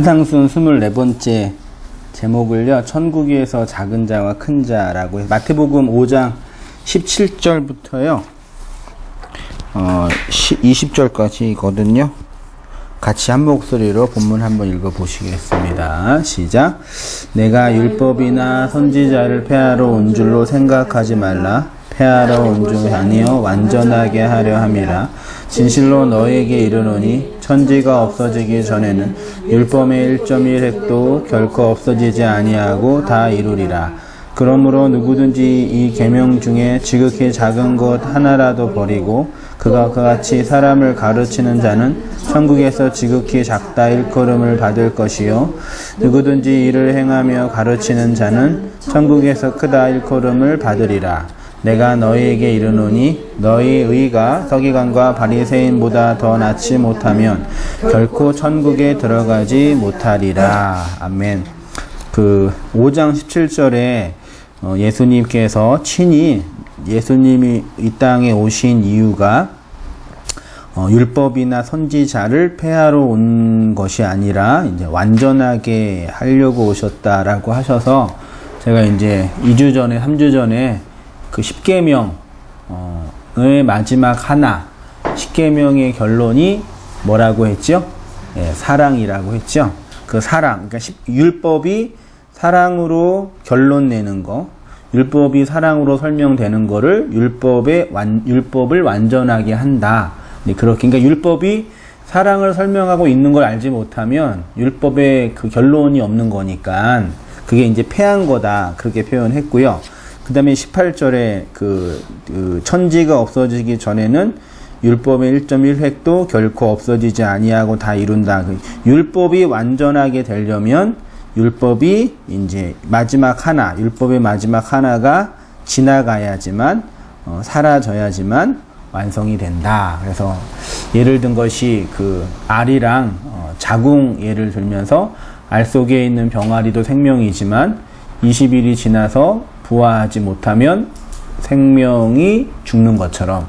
산상순 24번째 제목을요, 천국에서 작은 자와 큰 자라고 해서 마태복음 5장 17절부터요 20절까지거든요. 같이 한 목소리로 본문 한번 읽어보시겠습니다. 시작. 내가 율법이나 선지자를 폐하러 온 줄로 생각하지 말라. 폐하러 온 줄 아니요 완전하게 하려 함이라. 진실로 너에게 이르노니 천지가 없어지기 전에는 율법의 1.1획도 결코 없어지지 아니하고 다 이루리라. 그러므로 누구든지 이 계명 중에 지극히 작은 것 하나라도 버리고 그가 그같이 사람을 가르치는 자는 천국에서 지극히 작다 일컬음을 받을 것이요 누구든지 이를 행하며 가르치는 자는 천국에서 크다 일컬음을 받으리라. 내가 너희에게 이르노니 너희 의가 서기관과 바리새인보다 더 낫지 못하면 결코 천국에 들어가지 못하리라. 아멘. 5장 17절에 예수님께서 친히 예수님이 이 땅에 오신 이유가 율법이나 선지자를 폐하러 온 것이 아니라 이제 완전하게 하려고 오셨다라고 하셔서, 제가 이제 2주 전에 3주 전에 그 10계명의 마지막 하나, 10계명의 결론이 뭐라고 했죠? 예, 사랑이라고 했죠. 그 사랑, 그러니까 율법이 사랑으로 결론 내는 거, 율법이 사랑으로 설명되는 거를 율법을 완전하게 한다. 네, 그렇게, 그러니까 율법이 사랑을 설명하고 있는 걸 알지 못하면 율법의 그 결론이 없는 거니까 그게 이제 폐한 거다. 그렇게 표현했고요. 그 다음에 18절에 천지가 없어지기 전에는 율법의 1.1획도 결코 없어지지 아니하고 다 이룬다. 율법이 완전하게 되려면 율법이 이제 율법의 마지막 하나가 지나가야지만, 사라져야지만 완성이 된다. 그래서 예를 든 것이 알이랑 자궁 예를 들면서 알 속에 있는 병아리도 생명이지만 20일이 지나서 부화하지 못하면 생명이 죽는 것처럼,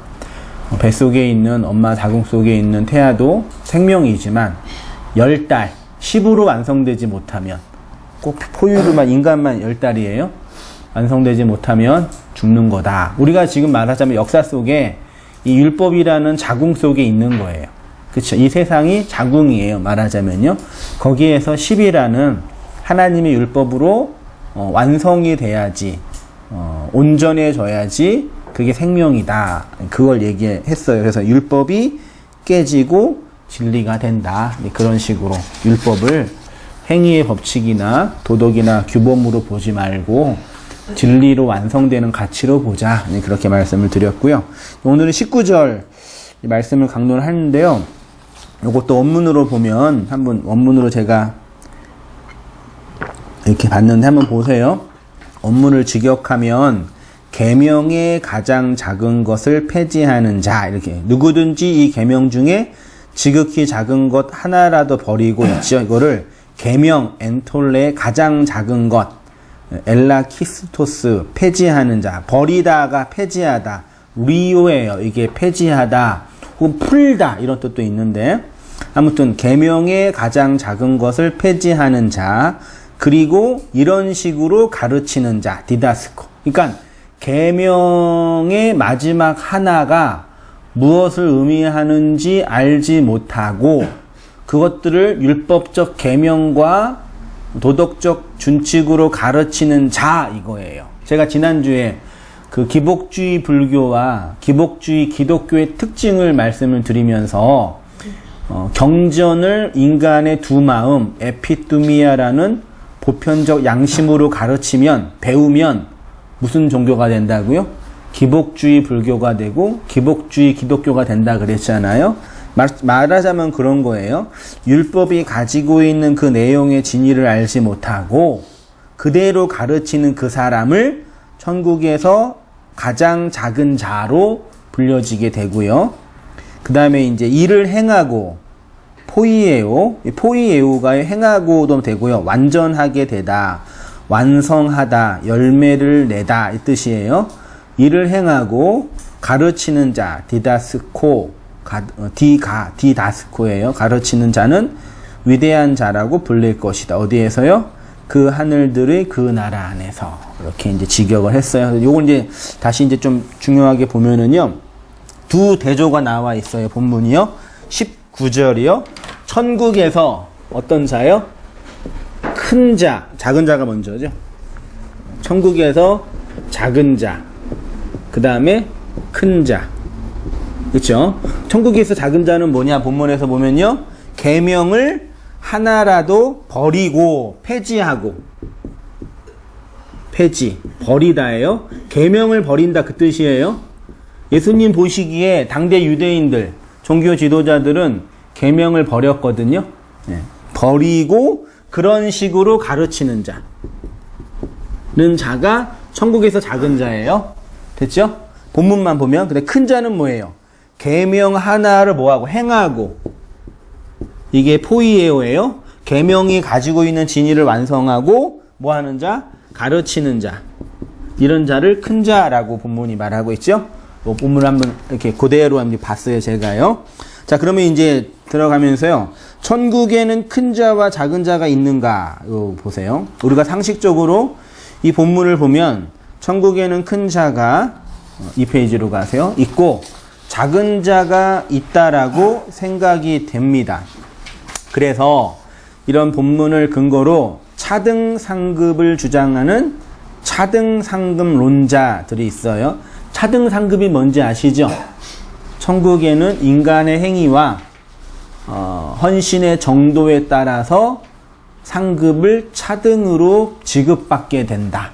뱃속에 있는 엄마 자궁 속에 있는 태아도 생명이지만 10달, 10으로 완성되지 못하면, 꼭 포유류만, 인간만 10달이에요. 완성되지 못하면 죽는 거다. 우리가 지금 말하자면 역사 속에 이 율법이라는 자궁 속에 있는 거예요. 그쵸? 이 세상이 자궁이에요. 말하자면요. 거기에서 10이라는 하나님의 율법으로 완성이 돼야지, 온전해져야지 그게 생명이다. 그걸 얘기했어요. 그래서 율법이 깨지고 진리가 된다. 그런 식으로 율법을 행위의 법칙이나 도덕이나 규범으로 보지 말고 진리로 완성되는 가치로 보자. 그렇게 말씀을 드렸고요. 오늘은 19절 말씀을 강론을 하는데요. 이것도 원문으로 보면, 한번 원문으로 제가 이렇게 봤는데 한번 보세요. 원문을 직역하면 계명의 가장 작은 것을 폐지하는 자, 이렇게 누구든지 이 계명 중에 지극히 작은 것 하나라도 버리고 있죠. 이거를 계명 엔톨레의 가장 작은 것, 엘라키스토스, 폐지하는 자, 버리다가 폐지하다, 리오예요. 이게 폐지하다 혹은 풀다 이런 뜻도 있는데, 아무튼 계명의 가장 작은 것을 폐지하는 자, 그리고 이런 식으로 가르치는 자, 디다스코. 그러니까 계명의 마지막 하나가 무엇을 의미하는지 알지 못하고 그것들을 율법적 계명과 도덕적 준칙으로 가르치는 자, 이거예요. 제가 지난주에 기복주의 불교와 기복주의 기독교의 특징을 말씀을 드리면서 경전을 인간의 두 마음, 에피뚜미아라는 보편적 양심으로 가르치면, 배우면 무슨 종교가 된다고요? 기복주의 불교가 되고 기복주의 기독교가 된다 그랬잖아요. 말하자면 그런 거예요. 율법이 가지고 있는 그 내용의 진리를 알지 못하고 그대로 가르치는 그 사람을 천국에서 가장 작은 자로 불려지게 되고요. 그 다음에 이제 일을 행하고, 포이에오가 행하고도 되고요. 완전하게 되다, 완성하다, 열매를 내다 이 뜻이에요. 일을 행하고 가르치는 자, 디다스코예요. 가르치는 자는 위대한 자라고 불릴 것이다. 어디에서요? 그 하늘들의 그 나라 안에서. 이렇게 이제 직역을 했어요. 요건 이제 다시 이제 좀 중요하게 보면은요. 두 대조가 나와 있어요. 본문이요. 19절이요. 천국에서 어떤 자요? 큰 자, 작은 자가 먼저죠. 천국에서 작은 자, 그 다음에 큰 자. 그렇죠? 천국에서 작은 자는 뭐냐? 본문에서 보면요. 계명을 하나라도 버리고 폐지하고 폐지, 버리다예요. 계명을 버린다 그 뜻이에요. 예수님 보시기에 당대 유대인들, 종교 지도자들은 계명을 버렸거든요. 네. 버리고 그런 식으로 가르치는 자는 자가 천국에서 작은 자예요. 됐죠? 본문만 보면. 근데 큰 자는 뭐예요? 계명 하나를 뭐하고 행하고, 이게 포이에오예요. 계명이 가지고 있는 진리를 완성하고 뭐하는 자? 가르치는 자. 이런 자를 큰 자라고 본문이 말하고 있죠. 본문을 한번 이렇게 그대로 한번 봤어요, 제가요. 자, 그러면 이제 들어가면서요. 천국에는 큰 자와 작은 자가 있는가? 보세요. 우리가 상식적으로 이 본문을 보면 천국에는 큰 자가 2페이지로 가세요. 있고 작은 자가 있다라고 생각이 됩니다. 그래서 이런 본문을 근거로 차등 상급을 주장하는 차등 상급론자들이 있어요. 차등 상급이 뭔지 아시죠? 천국에는 인간의 행위와 헌신의 정도에 따라서 상급을 차등으로 지급받게 된다.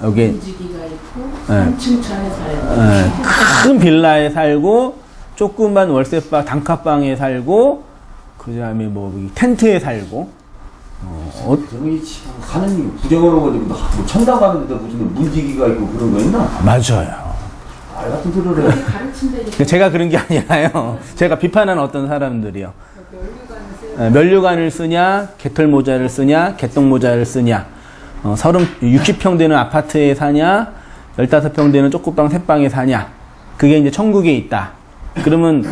여기 문지기가 있고 한층차에 살고 큰 빌라에 살고 조그만 월세방 단칸방에 살고 그 다음에 뭐 텐트에 살고 하느님 부정하는 거지 뭐 천당 가는데 무슨 문지기가 있고 그런 거 있나? 맞아요. 알 같은 소리를 해. 가르친다니까. 제가 그런 게 아니라요. 제가 비판하는 어떤 사람들이요. 면류관을 쓰냐, 개털 모자를 쓰냐, 개똥 모자를 쓰냐, 60평 되는 아파트에 사냐, 15평 되는 쪽구방 3방에 사냐. 그게 이제 천국에 있다. 그러면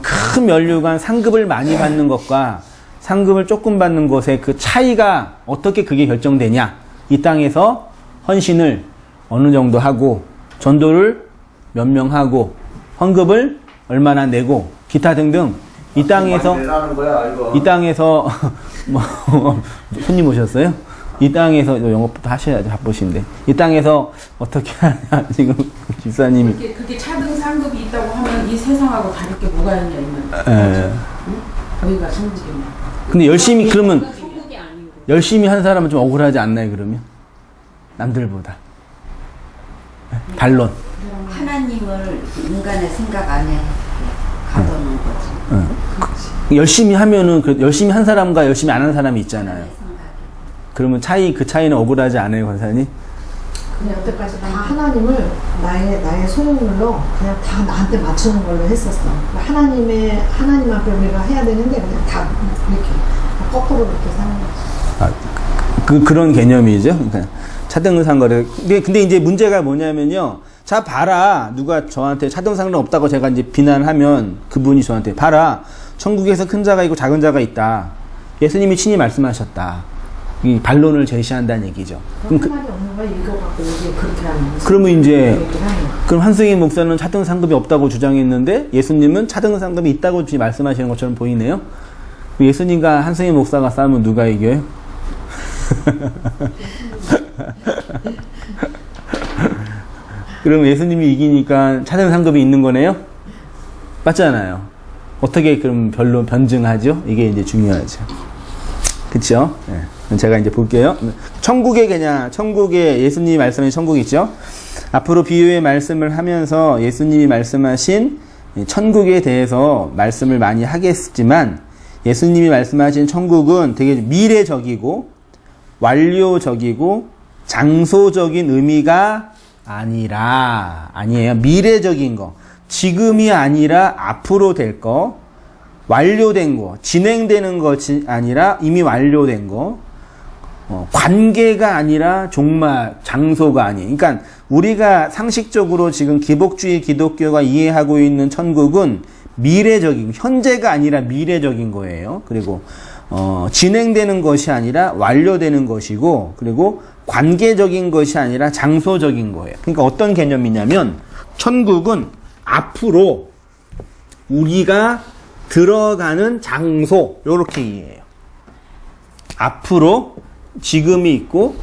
큰 면류관 상급을 많이 받는 것과 상급을 조금 받는 것의 그 차이가 어떻게 그게 결정되냐. 이 땅에서 헌신을 어느 정도 하고 전도를 몇 명 하고 헌금을 얼마나 내고 기타 등등 이 땅에서 뭐 손님 오셨어요? 이 땅에서 영업부터 하셔야죠. 바쁘신데 이 땅에서 어떻게 하냐 지금 집사님이 그게 차등 상급이 있다고 하면 이 세상하고 다를 게 뭐가 있냐 이면 응? 거기가 천국이냐. 근데 열심히 그러면 천국이 아니고 열심히 한 사람은 좀 억울하지 않나요? 그러면 남들보다 반론. 하나님을 인간의 생각 안에 가둬놓은 거지. 열심히 하면은 열심히 한 사람과 열심히 안 한 사람이 있잖아요. 그러면 그 차이는 억울하지 않아요, 권사님? 그냥 여태까지 다 하나님을 나의 소유물로 그냥 다 나한테 맞추는 걸로 했었어. 하나님 앞에 우리가 해야 되는데 그냥 다 이렇게 거꾸로 그렇게 사는 거지. 그런 개념이죠. 그러니까 차등상거래. 근데 이제 문제가 뭐냐면요. 자, 봐라. 누가 저한테 차등상은 없다고 제가 이제 비난하면 그분이 저한테 봐라. 천국에서 큰 자가 있고 작은 자가 있다. 예수님이 친히 말씀하셨다. 이 반론을 제시한다는 얘기죠. 그럼 말이 없는 거야. 읽어갖고 이게 그렇게 하는 거지. 그러면 이제 그럼 한승희 목사는 차등상급이 없다고 주장했는데 예수님은 차등상급이 있다고 말씀하시는 것처럼 보이네요. 예수님과 한승희 목사가 싸우면 누가 이겨요? 그럼 예수님이 이기니까 차등상급이 있는 거네요? 맞잖아요. 어떻게 그럼 별로 변증하죠? 이게 이제 중요하죠. 그쵸? 네. 제가 이제 볼게요. 천국에 예수님이 말씀하신 천국이 있죠? 앞으로 비유의 말씀을 하면서 예수님이 말씀하신 천국에 대해서 말씀을 많이 하겠지만 예수님이 말씀하신 천국은 되게 미래적이고 완료적이고 장소적인 의미가 아니에요. 미래적인 거. 지금이 아니라 앞으로 될 거. 완료된 거. 진행되는 것이 아니라 이미 완료된 거. 관계가 아니라 종말, 장소가 아니에요. 그러니까 우리가 상식적으로 지금 기복주의 기독교가 이해하고 있는 천국은 미래적인, 현재가 아니라 미래적인 거예요. 그리고 진행되는 것이 아니라 완료되는 것이고, 그리고 관계적인 것이 아니라 장소적인 거예요. 그러니까 어떤 개념이냐면, 천국은 앞으로 우리가 들어가는 장소, 요렇게 이해해요. 앞으로 지금이 있고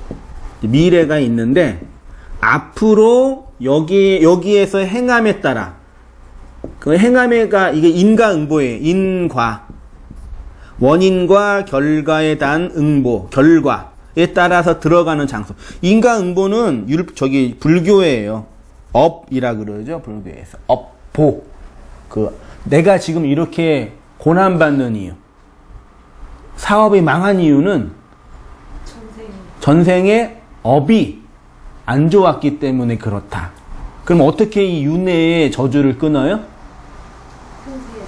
미래가 있는데, 앞으로 여기에서 행함에 따라, 그 행함에가 이게 인과응보예요. 인과. 원인과 결과에 대한 응보, 결과에 따라서 들어가는 장소. 인과응보는 불교예요. 업이라 그러죠, 불교에서. 업보. 내가 지금 이렇게 고난받는 이유. 사업이 망한 이유는 전생에 업이 안 좋았기 때문에 그렇다. 그럼 어떻게 이 윤회의 저주를 끊어요?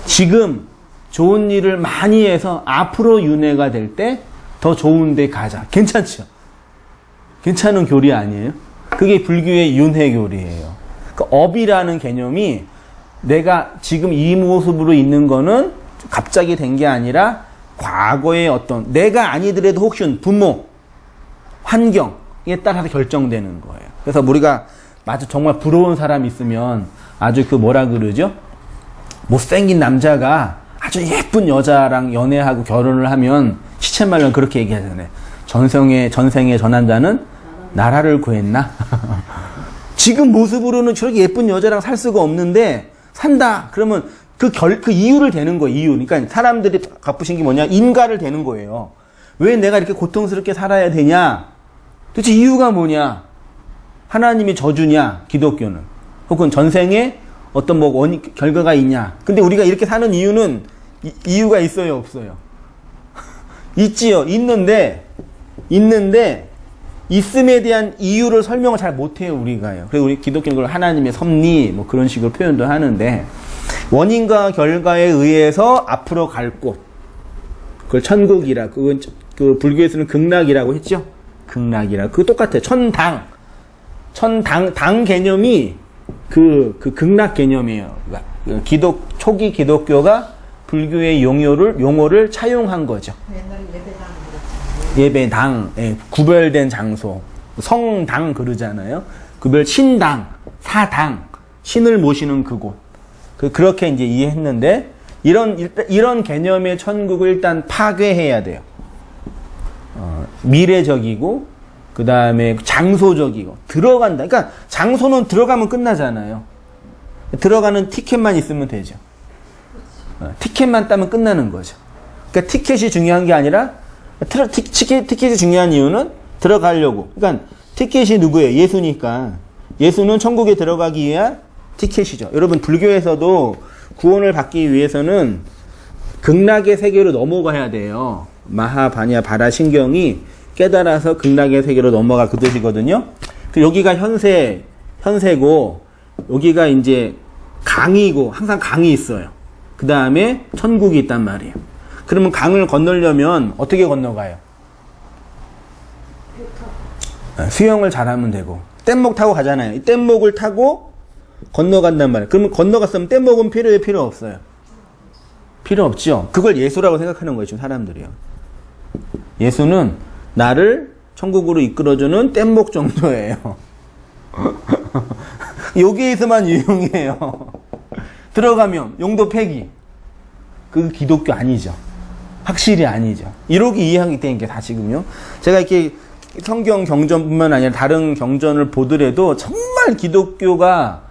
지금 좋은 일을 많이 해서 앞으로 윤회가 될 때 더 좋은 데 가자. 괜찮죠? 괜찮은 교리 아니에요? 그게 불교의 윤회 교리예요. 그 업이라는 개념이 내가 지금 이 모습으로 있는 거는 갑자기 된 게 아니라 과거의 어떤 내가 아니더라도 혹시 부모, 환경에 따라서 결정되는 거예요. 그래서 우리가 아주 정말 부러운 사람 있으면 아주 뭐라 그러죠? 못생긴 남자가 아주 예쁜 여자랑 연애하고 결혼을 하면 시쳇말로 그렇게 얘기하잖아요. 전생에 저 남자는 나라를 구했나? 지금 모습으로는 저렇게 예쁜 여자랑 살 수가 없는데 산다. 그러면 그 이유를 대는 거예요. 이유. 그러니까 사람들이 갚으신 게 뭐냐? 인과를 대는 거예요. 왜 내가 이렇게 고통스럽게 살아야 되냐? 도대체 이유가 뭐냐? 하나님이 저주냐? 기독교는. 혹은 전생에 어떤 결과가 있냐? 근데 우리가 이렇게 사는 이유는 이유가 있어요, 없어요? 있지요. 있는데 있음에 대한 이유를 설명을 잘 못해요, 우리가요. 그래서 우리 기독교는 그걸 하나님의 섭리 그런 식으로 표현도 하는데, 원인과 결과에 의해서 앞으로 갈 곳, 그걸 천국이라, 그건 불교에서는 극락이라고 했죠. 극락이라. 그거 똑같아요. 당 개념이 그 극락 개념이에요. 초기 기독교가 불교의 용어를 차용한 거죠. 옛날에 예배당 그랬잖아요. 예배당, 구별된 장소, 성당 그러잖아요. 구별 신당, 사당, 신을 모시는 그곳. 그렇게 이제 이해했는데, 이런 개념의 천국을 일단 파괴해야 돼요. 미래적이고, 그 다음에 장소적이고, 들어간다. 그러니까 장소는 들어가면 끝나잖아요. 들어가는 티켓만 있으면 되죠. 티켓만 따면 끝나는 거죠. 그러니까 티켓이 중요한 게 아니라, 티켓이 중요한 이유는 들어가려고. 그러니까 티켓이 누구예요? 예수니까. 예수는 천국에 들어가기 위한 티켓이죠. 여러분, 불교에서도 구원을 받기 위해서는 극락의 세계로 넘어가야 돼요. 마하바냐 바라신경이 깨달아서 극락의 세계로 넘어가 그 뜻이거든요. 여기가 현세고, 여기가 이제 강이고, 항상 강이 있어요. 그 다음에 천국이 있단 말이에요. 그러면 강을 건너려면 어떻게 건너가요? 수영을 잘하면 되고, 뗏목 타고 가잖아요. 이 뗏목을 타고 건너간단 말이에요. 그러면 건너갔으면 뗏목은 필요해요, 필요 없어요? 필요 없죠. 그걸 예수라고 생각하는 거예요, 지금 사람들이요. 예수는 나를 천국으로 이끌어주는 뗏목 정도예요. 여기에서만 유용해요. 들어가면 용도 폐기. 그 기독교 아니죠. 확실히 아니죠. 이렇게 이해하기 때문에 다 지금요. 제가 이렇게 성경 경전뿐만 아니라 다른 경전을 보더라도 정말 기독교가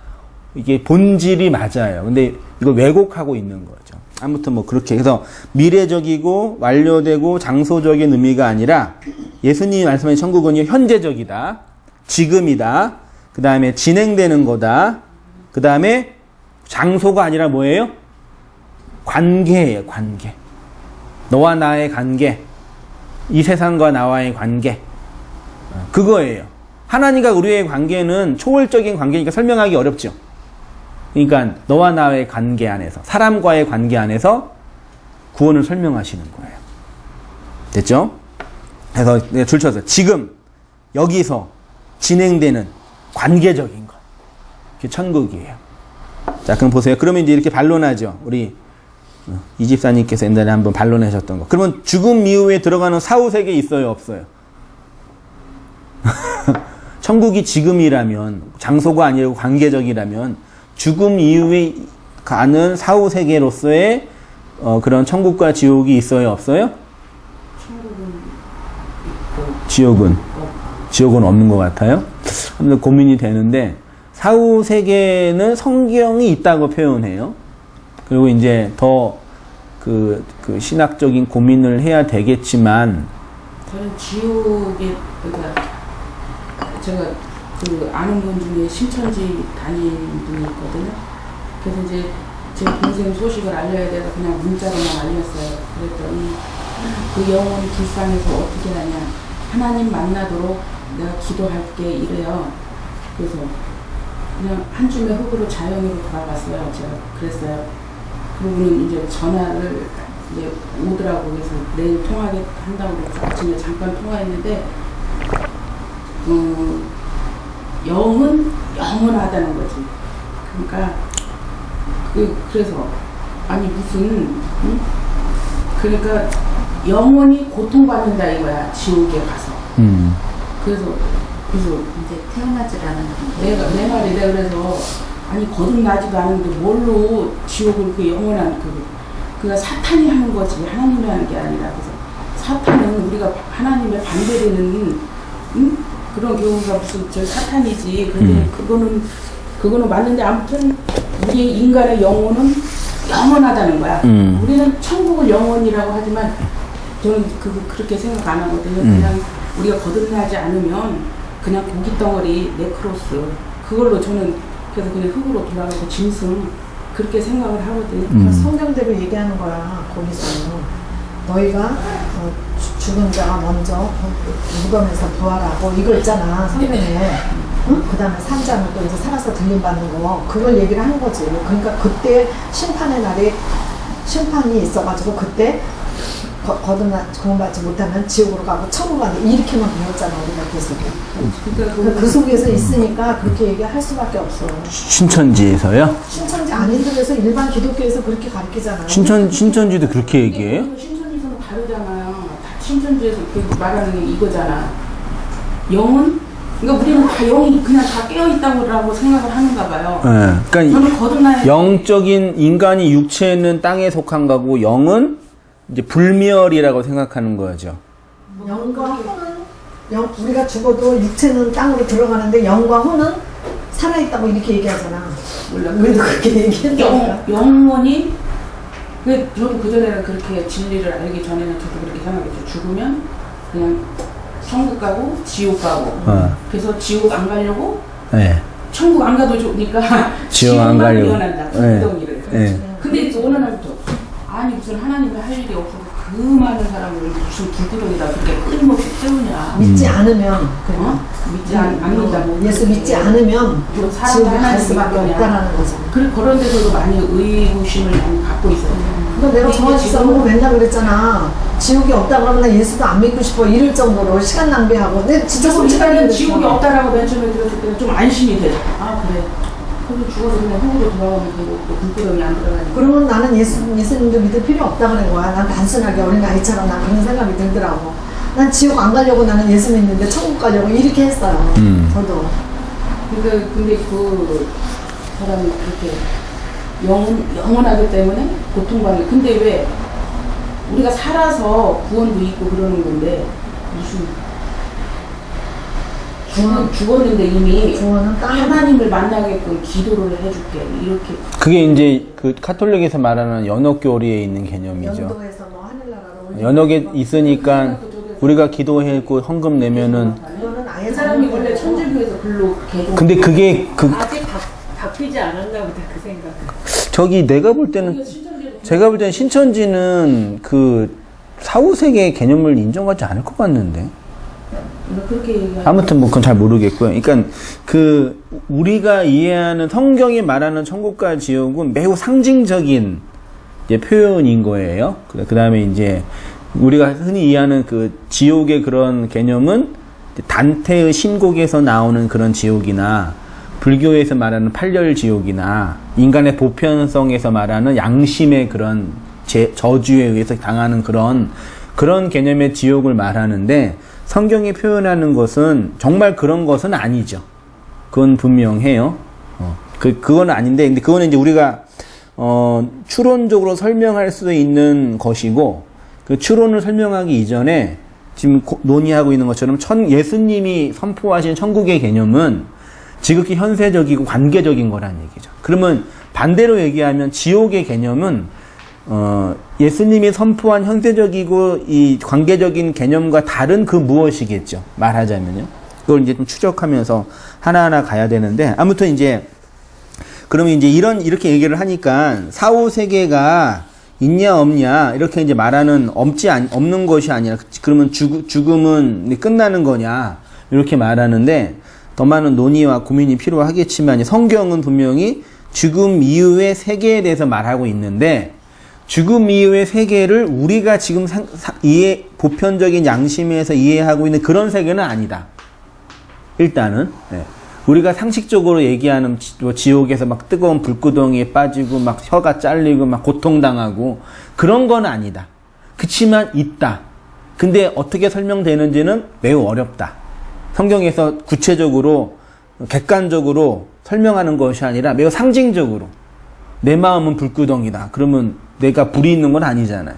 이게 본질이 맞아요. 근데 이걸 왜곡하고 있는 거죠. 아무튼 그렇게 해서 미래적이고 완료되고 장소적인 의미가 아니라 예수님이 말씀하신 천국은요, 현재적이다. 지금이다. 그 다음에 진행되는 거다. 그 다음에 장소가 아니라 뭐예요? 관계예요, 관계. 너와 나의 관계. 이 세상과 나와의 관계. 그거예요. 하나님과 우리의 관계는 초월적인 관계니까 설명하기 어렵죠. 그러니까 너와 나의 관계 안에서, 사람과의 관계 안에서 구원을 설명하시는 거예요. 됐죠? 그래서 줄쳐서 지금 여기서 진행되는 관계적인 것. 그게 천국이에요. 자, 그럼 보세요. 그러면 이제 이렇게 반론하죠. 우리 이 집사님께서 옛날에 한번 반론하셨던 거. 그러면 죽음 이후에 들어가는 사후세계 있어요, 없어요? 천국이 지금이라면, 장소가 아니고 관계적이라면, 죽음 이후에 가는 사후세계로서의 그런 천국과 지옥이 있어요, 없어요? 지옥은 없는 것 같아요. 아무튼 고민이 되는데, 사후세계는 성경이 있다고 표현해요. 그리고 이제 더 그 신학적인 고민을 해야 되겠지만, 저는 지옥에, 그러니까 제가 그 아는 분 중에 신천지 다니는 분이 있거든요. 그래서 이제 제 동생 소식을 알려야 돼서 그냥 문자로만 알렸어요. 그랬더니 그 영혼이 불쌍해서 어떻게 하냐, 하나님 만나도록 내가 기도할게 이래요. 그래서 그냥 한 줌의 흙으로 자연으로 돌아갔어요. 제가 그랬어요. 그러고는 이제 전화를 이제 오더라고. 그래서 내일 통화하게 한다고 그래서 아침에 잠깐 통화했는데, 영은 영원하다는 거지. 그러니까 그래서 아니 무슨 그러니까 영원히 고통받는다 이거야, 지옥에 가서. 그래서 이제 태어나질 않은 내 말이 내가 그래서 아니 거듭나지도 않은데 뭘로 지옥을 그 영원한 그가 사탄이 하는 거지 하나님이 하는 게 아니라. 그래서 사탄은 우리가 하나님의 반대되는 그런 경우가 무슨 저 사탄이지. 근데 그거는 맞는데, 아무튼 우리 인간의 영혼은 영원하다는 거야. 우리는 천국을 영원이라고 하지만 저는 그렇게 생각 안 하거든요. 그냥 우리가 거듭나지 않으면 그냥 고기 덩어리 네크로스, 그걸로 저는 그래서 그냥 흙으로 돌아가고 짐승, 그렇게 생각을 하거든요. 성경대로 얘기하는 거야. 거기서 너희가 죽은 자가 먼저 무덤에서 부활하고 이거 있잖아, 성경에. 응? 그 다음에 산자는 또 이제 살아서 들림받는 거, 그걸 얘기를 하는 거지. 그러니까 그때 심판의 날이, 심판이 있어가지고 그때 구원받지 못하면 지옥으로 가고 천국 가고 이렇게만 배웠잖아, 우리가 계속. 그 속에서 있으니까 그렇게 얘기할 수밖에 없어. 신천지에서요? 신천지 아닌들에서 일반 기독교에서 그렇게 가르치잖아. 신천지도 그렇게 얘기해요? 신천지에서는 다르잖아요. 신천지에서 그렇게 말하는 게 이거잖아. 영은, 그러니까 우리는 다 영이 그냥 다 깨어있다고 생각을 하는가 봐요. 네, 그러니까 저는 거듭나야 영적인 인간이 육체는 땅에 속한 거고, 영은 이제 불멸이라고 생각하는 거죠. 영과 혼은, 우리가 죽어도 육체는 땅으로 들어가는데 영과 혼은 살아있다고 이렇게 얘기하잖아. 몰라. 우리도 그렇게 얘기했다니까. 영원히, 저도 그전에는 그렇게 진리를 알기 전에는 저도 그렇게 생각했죠. 죽으면 그냥 천국 가고 지옥 가고. 그래서 지옥 안 가려고, 네. 천국 안 가도 좋으니까 지옥 안 가려고. 원한다. 네. 덩이를. 네. 근데 이제 어느 날부터 아니 무슨 하나님이 할 일이 없어서 그 많은 사람을 무슨 불구덩이다 그렇게 끊임없이 태우냐. 믿지 않으면, 믿지 않는다고. 예수 믿지 않으면 지옥에 갈 수밖에 없다라는 거죠. 그런 데서도 많이 의구심을 많이 갖고 있어요. 그러니까 내가 저한테 써보고 맨날 그랬잖아. 지옥이 없다 그러면 나 예수도 안 믿고 싶어 이럴 정도로 시간 낭비하고. 근데 진짜 솔직하게 지옥이 없다라고 맨 처음에 들었을 때는 좀 안심이 돼. 아 그래. 그럼 죽어서 그냥 흙으로 돌아가면 되고 불구덩이 안 들어가니까. 그러면 나는 예수님도 믿을 필요 없다 그런 거야. 난 단순하게 어린 아이처럼 난 그런 생각이 들더라고. 난 지옥 안 가려고 나는 예수 믿는데 천국 가려고 이렇게 했어요. 저도. 근데 그 사람이 그렇게 영원하기 때문에 고통받는. 근데 왜 우리가 살아서 구원도 있고 그러는 건데 무슨 죽었는데 이미 구원은 땅에 하나님을 만나게끔 기도를 해줄게 이렇게. 그게 이제 그 카톨릭에서 말하는 연옥교리에 있는 개념이죠. 연도에서 뭐 하늘나라로 연옥에 있으니까 우리가 기도했고 헌금 내면은. 그거는 아예 그 사람이 원래 천주교에서 글로 개종. 근데 그게 아직 바뀌지 않았나 보다 그 생각. 저기 내가 볼 때는, 제가 볼 때는 신천지는 그 사후세계 개념을 인정하지 않을 것 같는데. 그렇게 얘기하는. 아무튼 뭐 그건 잘 모르겠고요. 그러니까 그 우리가 이해하는 성경이 말하는 천국과 지옥은 매우 상징적인 이제 표현인 거예요. 그 다음에 이제 우리가 흔히 이해하는 그 지옥의 그런 개념은 단테의 신곡에서 나오는 그런 지옥이나 불교에서 말하는 팔렬 지옥이나 인간의 보편성에서 말하는 양심의 그런 저주에 의해서 당하는 그런 개념의 지옥을 말하는데, 성경이 표현하는 것은 정말 그런 것은 아니죠. 그건 분명해요. 그건 아닌데, 근데 그거는 이제 우리가 추론적으로 설명할 수 있는 것이고, 그 추론을 설명하기 이전에 지금 논의하고 있는 것처럼 예수님이 선포하신 천국의 개념은 지극히 현세적이고 관계적인 거란 얘기죠. 그러면 반대로 얘기하면 지옥의 개념은 예수님이 선포한 현세적이고 이 관계적인 개념과 다른 그 무엇이겠죠. 말하자면요. 그걸 이제 좀 추적하면서 하나하나 가야 되는데, 아무튼 이제 그러면 이제 이렇게 얘기를 하니까 사후세계가 있냐 없냐 이렇게 이제 말하는 없는 것이 아니라, 그러면 죽음은 끝나는 거냐 이렇게 말하는데, 더 많은 논의와 고민이 필요하겠지만 성경은 분명히 죽음 이후의 세계에 대해서 말하고 있는데, 죽음 이후의 세계를 우리가 지금 보편적인 양심에서 이해하고 있는 그런 세계는 아니다. 일단은 우리가 상식적으로 얘기하는 지옥에서 막 뜨거운 불구덩이에 빠지고 막 혀가 잘리고 막 고통당하고 그런 건 아니다. 그치만 있다. 근데 어떻게 설명되는지는 매우 어렵다. 성경에서 구체적으로 객관적으로 설명하는 것이 아니라 매우 상징적으로, 내 마음은 불구덩이다. 그러면 내가 불이 있는 건 아니잖아요.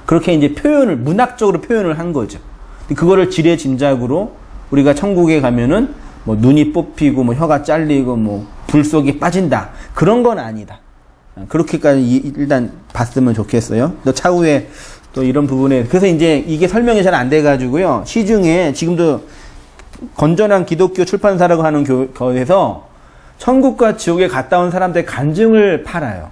그렇게 이제 문학적으로 표현을 한 거죠. 그거를 지레짐작으로 우리가 천국에 가면은 뭐 눈이 뽑히고 뭐 혀가 잘리고 뭐 불 속에 빠진다. 그런 건 아니다. 그렇게까지 일단 봤으면 좋겠어요. 또 차후에 또 이런 부분에, 그래서 이제 이게 설명이 잘 안 돼가지고요. 시중에 지금도 건전한 기독교 출판사라고 하는 거에서 천국과 지옥에 갔다 온 사람들의 간증을 팔아요.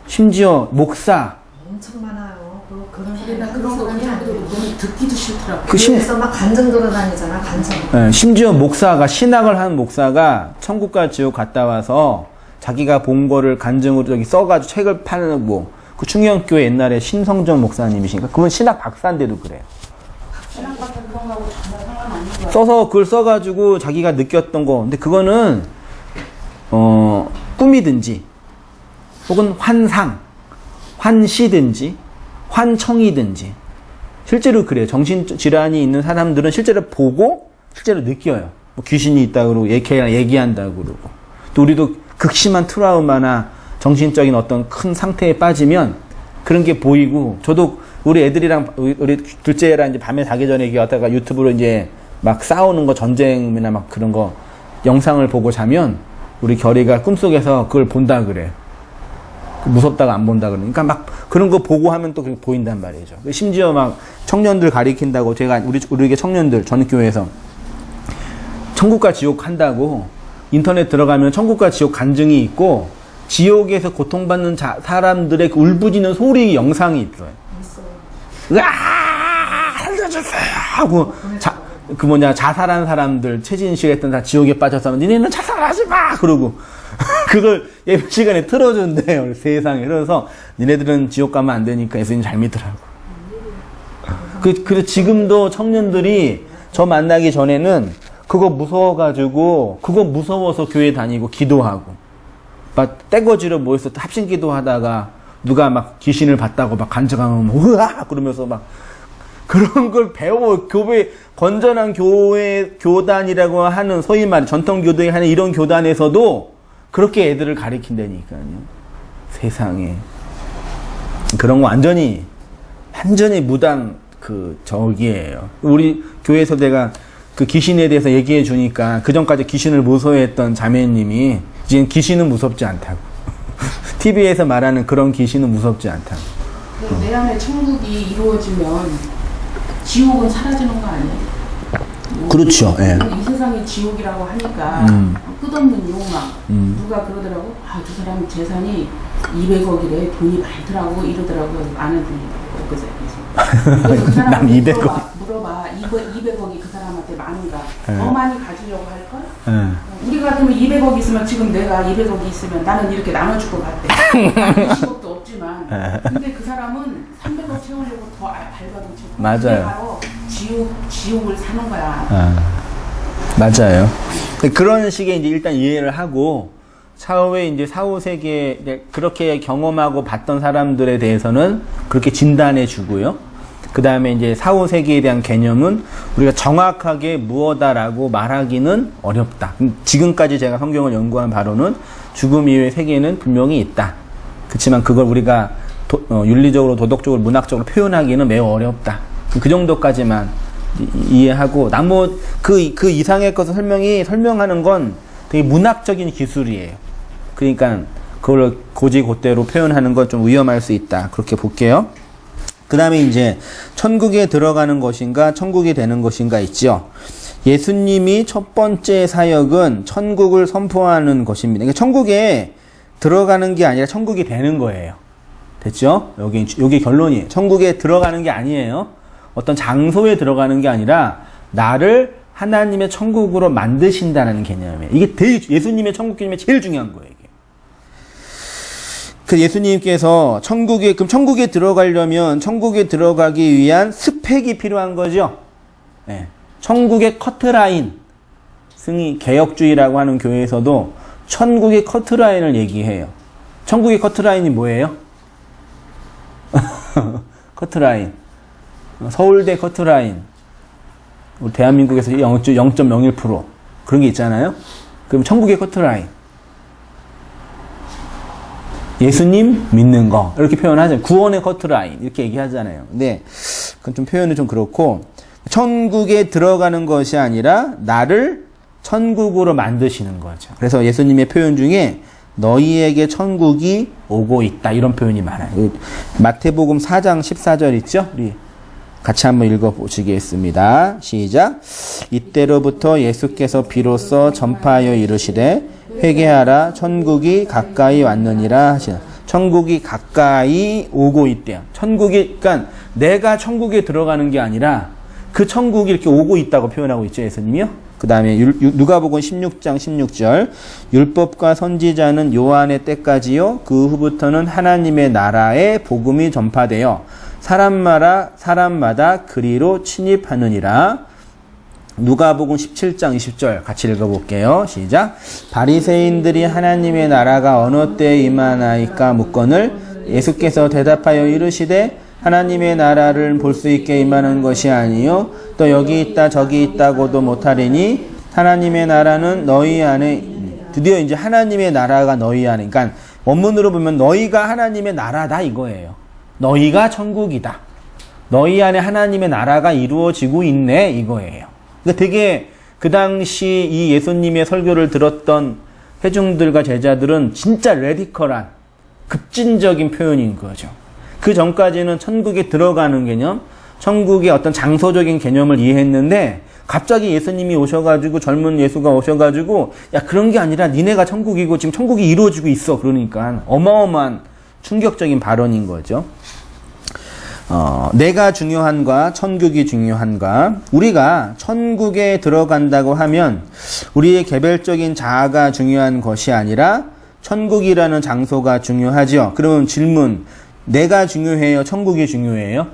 심지어 목사. 엄청 많아요. 그런 나 그런 거 그냥 너무 듣기도 싫더라고. 그래서 막 간증 돌아다니잖아, 간증. 심지어 신학을 한 목사가 천국과 지옥 갔다 와서 자기가 본 거를 간증으로 저기 써가지고 책을 팔고, 그 충영교회 옛날에 신성정 목사님이시니까 그분 신학 박사인데도 그래요. 신학 같은 그런 거하고 전혀 상관없는 거야. 써서 그걸 써가지고 자기가 느꼈던 거. 근데 그거는 꿈이든지 혹은 환시든지 환청이든지 실제로 그래요. 정신질환이 있는 사람들은 실제로 보고 실제로 느껴요. 뭐 귀신이 있다고 얘기한다고 그러고, 또 우리도 극심한 트라우마나 정신적인 어떤 큰 상태에 빠지면 그런 게 보이고, 저도 우리 애들이랑 우리 둘째랑 이제 밤에 자기 전에 이게 왔다가 유튜브로 이제 막 싸우는 거, 전쟁이나 막 그런 거 영상을 보고 자면 우리 결이가 꿈속에서 그걸 본다 그래. 무섭다가 안 본다 그러니까 막 그런 거 보고 하면 또 그렇게 보인단 말이죠. 심지어 막 청년들 가리킨다고, 제가 우리에게 청년들 전교회에서 천국과 지옥 한다고 인터넷 들어가면 천국과 지옥 간증이 있고, 지옥에서 고통받는 사람들의 그 울부짖는 소리 영상이 있어요. 으아! 살려주세요! 하고, 자살한 사람들, 최진실 했던 다 지옥에 빠져서, 니네는 자살하지 마! 그러고, 그걸 예배 시간에 틀어준대요, 세상에. 그래서, 니네들은 지옥 가면 안 되니까 예수님 잘 믿으라고. 그래서 지금도 청년들이 저 만나기 전에는 그거 무서워서 교회 다니고 기도하고, 막 떼거지로 모여서 합심 기도하다가 누가 막 귀신을 봤다고 막 간증하면 으아! 그러면서 막 그런 걸 건전한 교단이라고 하는, 소위 말해 전통 교도에 하는 이런 교단에서도 그렇게 애들을 가리킨다니까요. 세상에. 그런 거 완전히 무당 저기예요. 우리 교회에서 내가 그 귀신에 대해서 얘기해 주니까 그전까지 귀신을 무서워했던 자매님이 이제 귀신은 무섭지 않다고. TV에서 말하는 그런 귀신은 무섭지 않다고. 내 안에 천국이 이루어지면 지옥은 사라지는 거 아니에요? 그렇죠. 예. 이 세상이 지옥이라고 하니까 끝없는 욕망. 누가 그러더라고. 저 사람 재산이 200억이래. 돈이 많더라고 이러더라고요. 아는 분이 그래서 그 사람 200억. 물어봐. 200억이 그 사람한테 많은가? 더 많이 가지려고 할걸? 우리가 그러면 200억 있으면, 지금 내가 200억이 있으면 나는 이렇게 나눠줄 것 같대. 20억도 없지만. 근데 그 사람은 300억 채우려고 더 밟아도 채우고. 맞아요. 그게 바로 지옥을 사는 거야. 맞아요. 그런 식의 이제 일단 이해를 하고, 차후에 이제 사후세계 그렇게 경험하고 봤던 사람들에 대해서는 그렇게 진단해 주고요. 그 다음에 이제 사후세계에 대한 개념은 우리가 정확하게 무엇다라고 말하기는 어렵다. 지금까지 제가 성경을 연구한 바로는 죽음 이후의 세계는 분명히 있다. 그렇지만 그걸 우리가 윤리적으로, 도덕적으로, 문학적으로 표현하기는 매우 어렵다. 그 정도까지만 이해하고, 그 이상의 것을 설명하는 건 되게 문학적인 기술이에요. 그러니까 그걸 고지고대로 표현하는 건 좀 위험할 수 있다. 그렇게 볼게요. 그 다음에 이제 천국에 들어가는 것인가, 천국이 되는 것인가 있죠. 예수님이 첫 번째 사역은 천국을 선포하는 것입니다. 그러니까 천국에 들어가는 게 아니라 천국이 되는 거예요. 됐죠? 여기 결론이에요. 천국에 들어가는 게 아니에요. 어떤 장소에 들어가는 게 아니라 나를 하나님의 천국으로 만드신다는 개념이에요. 이게 예수님의 천국 개념이 제일 중요한 거예요. 이게. 그 예수님께서 그럼 천국에 들어가려면 천국에 들어가기 위한 스펙이 필요한 거죠. 네. 천국의 커트라인. 승희 개혁주의라고 하는 교회에서도 천국의 커트라인을 얘기해요. 천국의 커트라인이 뭐예요? 커트라인. 서울대 커트라인. 우리 대한민국에서 0.01% 그런 게 있잖아요. 그럼 천국의 커트라인. 예수님 믿는 거 이렇게 표현하죠. 구원의 커트라인 이렇게 얘기하잖아요. 근데 그건 좀 표현이 좀 그렇고, 천국에 들어가는 것이 아니라 나를 천국으로 만드시는 거죠. 그래서 예수님의 표현 중에 너희에게 천국이 오고 있다 이런 표현이 많아요. 마태복음 4장 14절 있죠? 우리 같이 한번 읽어보시겠습니다. 시작. 이때로부터 예수께서 비로소 전파하여 이르시되 회개하라 천국이 가까이 왔느니라 하시나. 천국이 가까이 오고 있대요. 그러니까 내가 천국에 들어가는 게 아니라 그 천국이 이렇게 오고 있다고 표현하고 있죠, 예수님이요. 그 다음에 누가복음 16장 16절. 율법과 선지자는 요한의 때까지요. 그 후부터는 하나님의 나라의 복음이 전파되어 사람마다 그리로 침입하느니라. 누가복음 17장 20절 같이 읽어볼게요. 시작. 바리새인들이 하나님의 나라가 어느 때에 임하나이까 묻거늘 예수께서 대답하여 이르시되 하나님의 나라를 볼 수 있게 임하는 것이 아니요 또 여기 있다 저기 있다고도 못하리니 하나님의 나라는 너희 안에. 드디어 이제 하나님의 나라가 너희 안에. 그러니까 원문으로 보면 너희가 하나님의 나라다 이거예요. 너희가 천국이다. 너희 안에 하나님의 나라가 이루어지고 있네 이거예요. 그러니까 되게 그 당시 이 예수님의 설교를 들었던 회중들과 제자들은 진짜 레디컬한 급진적인 표현인 거죠. 그 전까지는 천국에 들어가는 개념, 천국의 어떤 장소적인 개념을 이해했는데 갑자기 예수님이 오셔가지고 젊은 예수가 오셔가지고 야 그런 게 아니라 니네가 천국이고 지금 천국이 이루어지고 있어. 그러니까 어마어마한 충격적인 발언인 거죠. 내가 중요한가 천국이 중요한가. 우리가 천국에 들어간다고 하면 우리의 개별적인 자아가 중요한 것이 아니라 천국이라는 장소가 중요하죠. 그러면 질문, 내가 중요해요? 천국이 중요해요?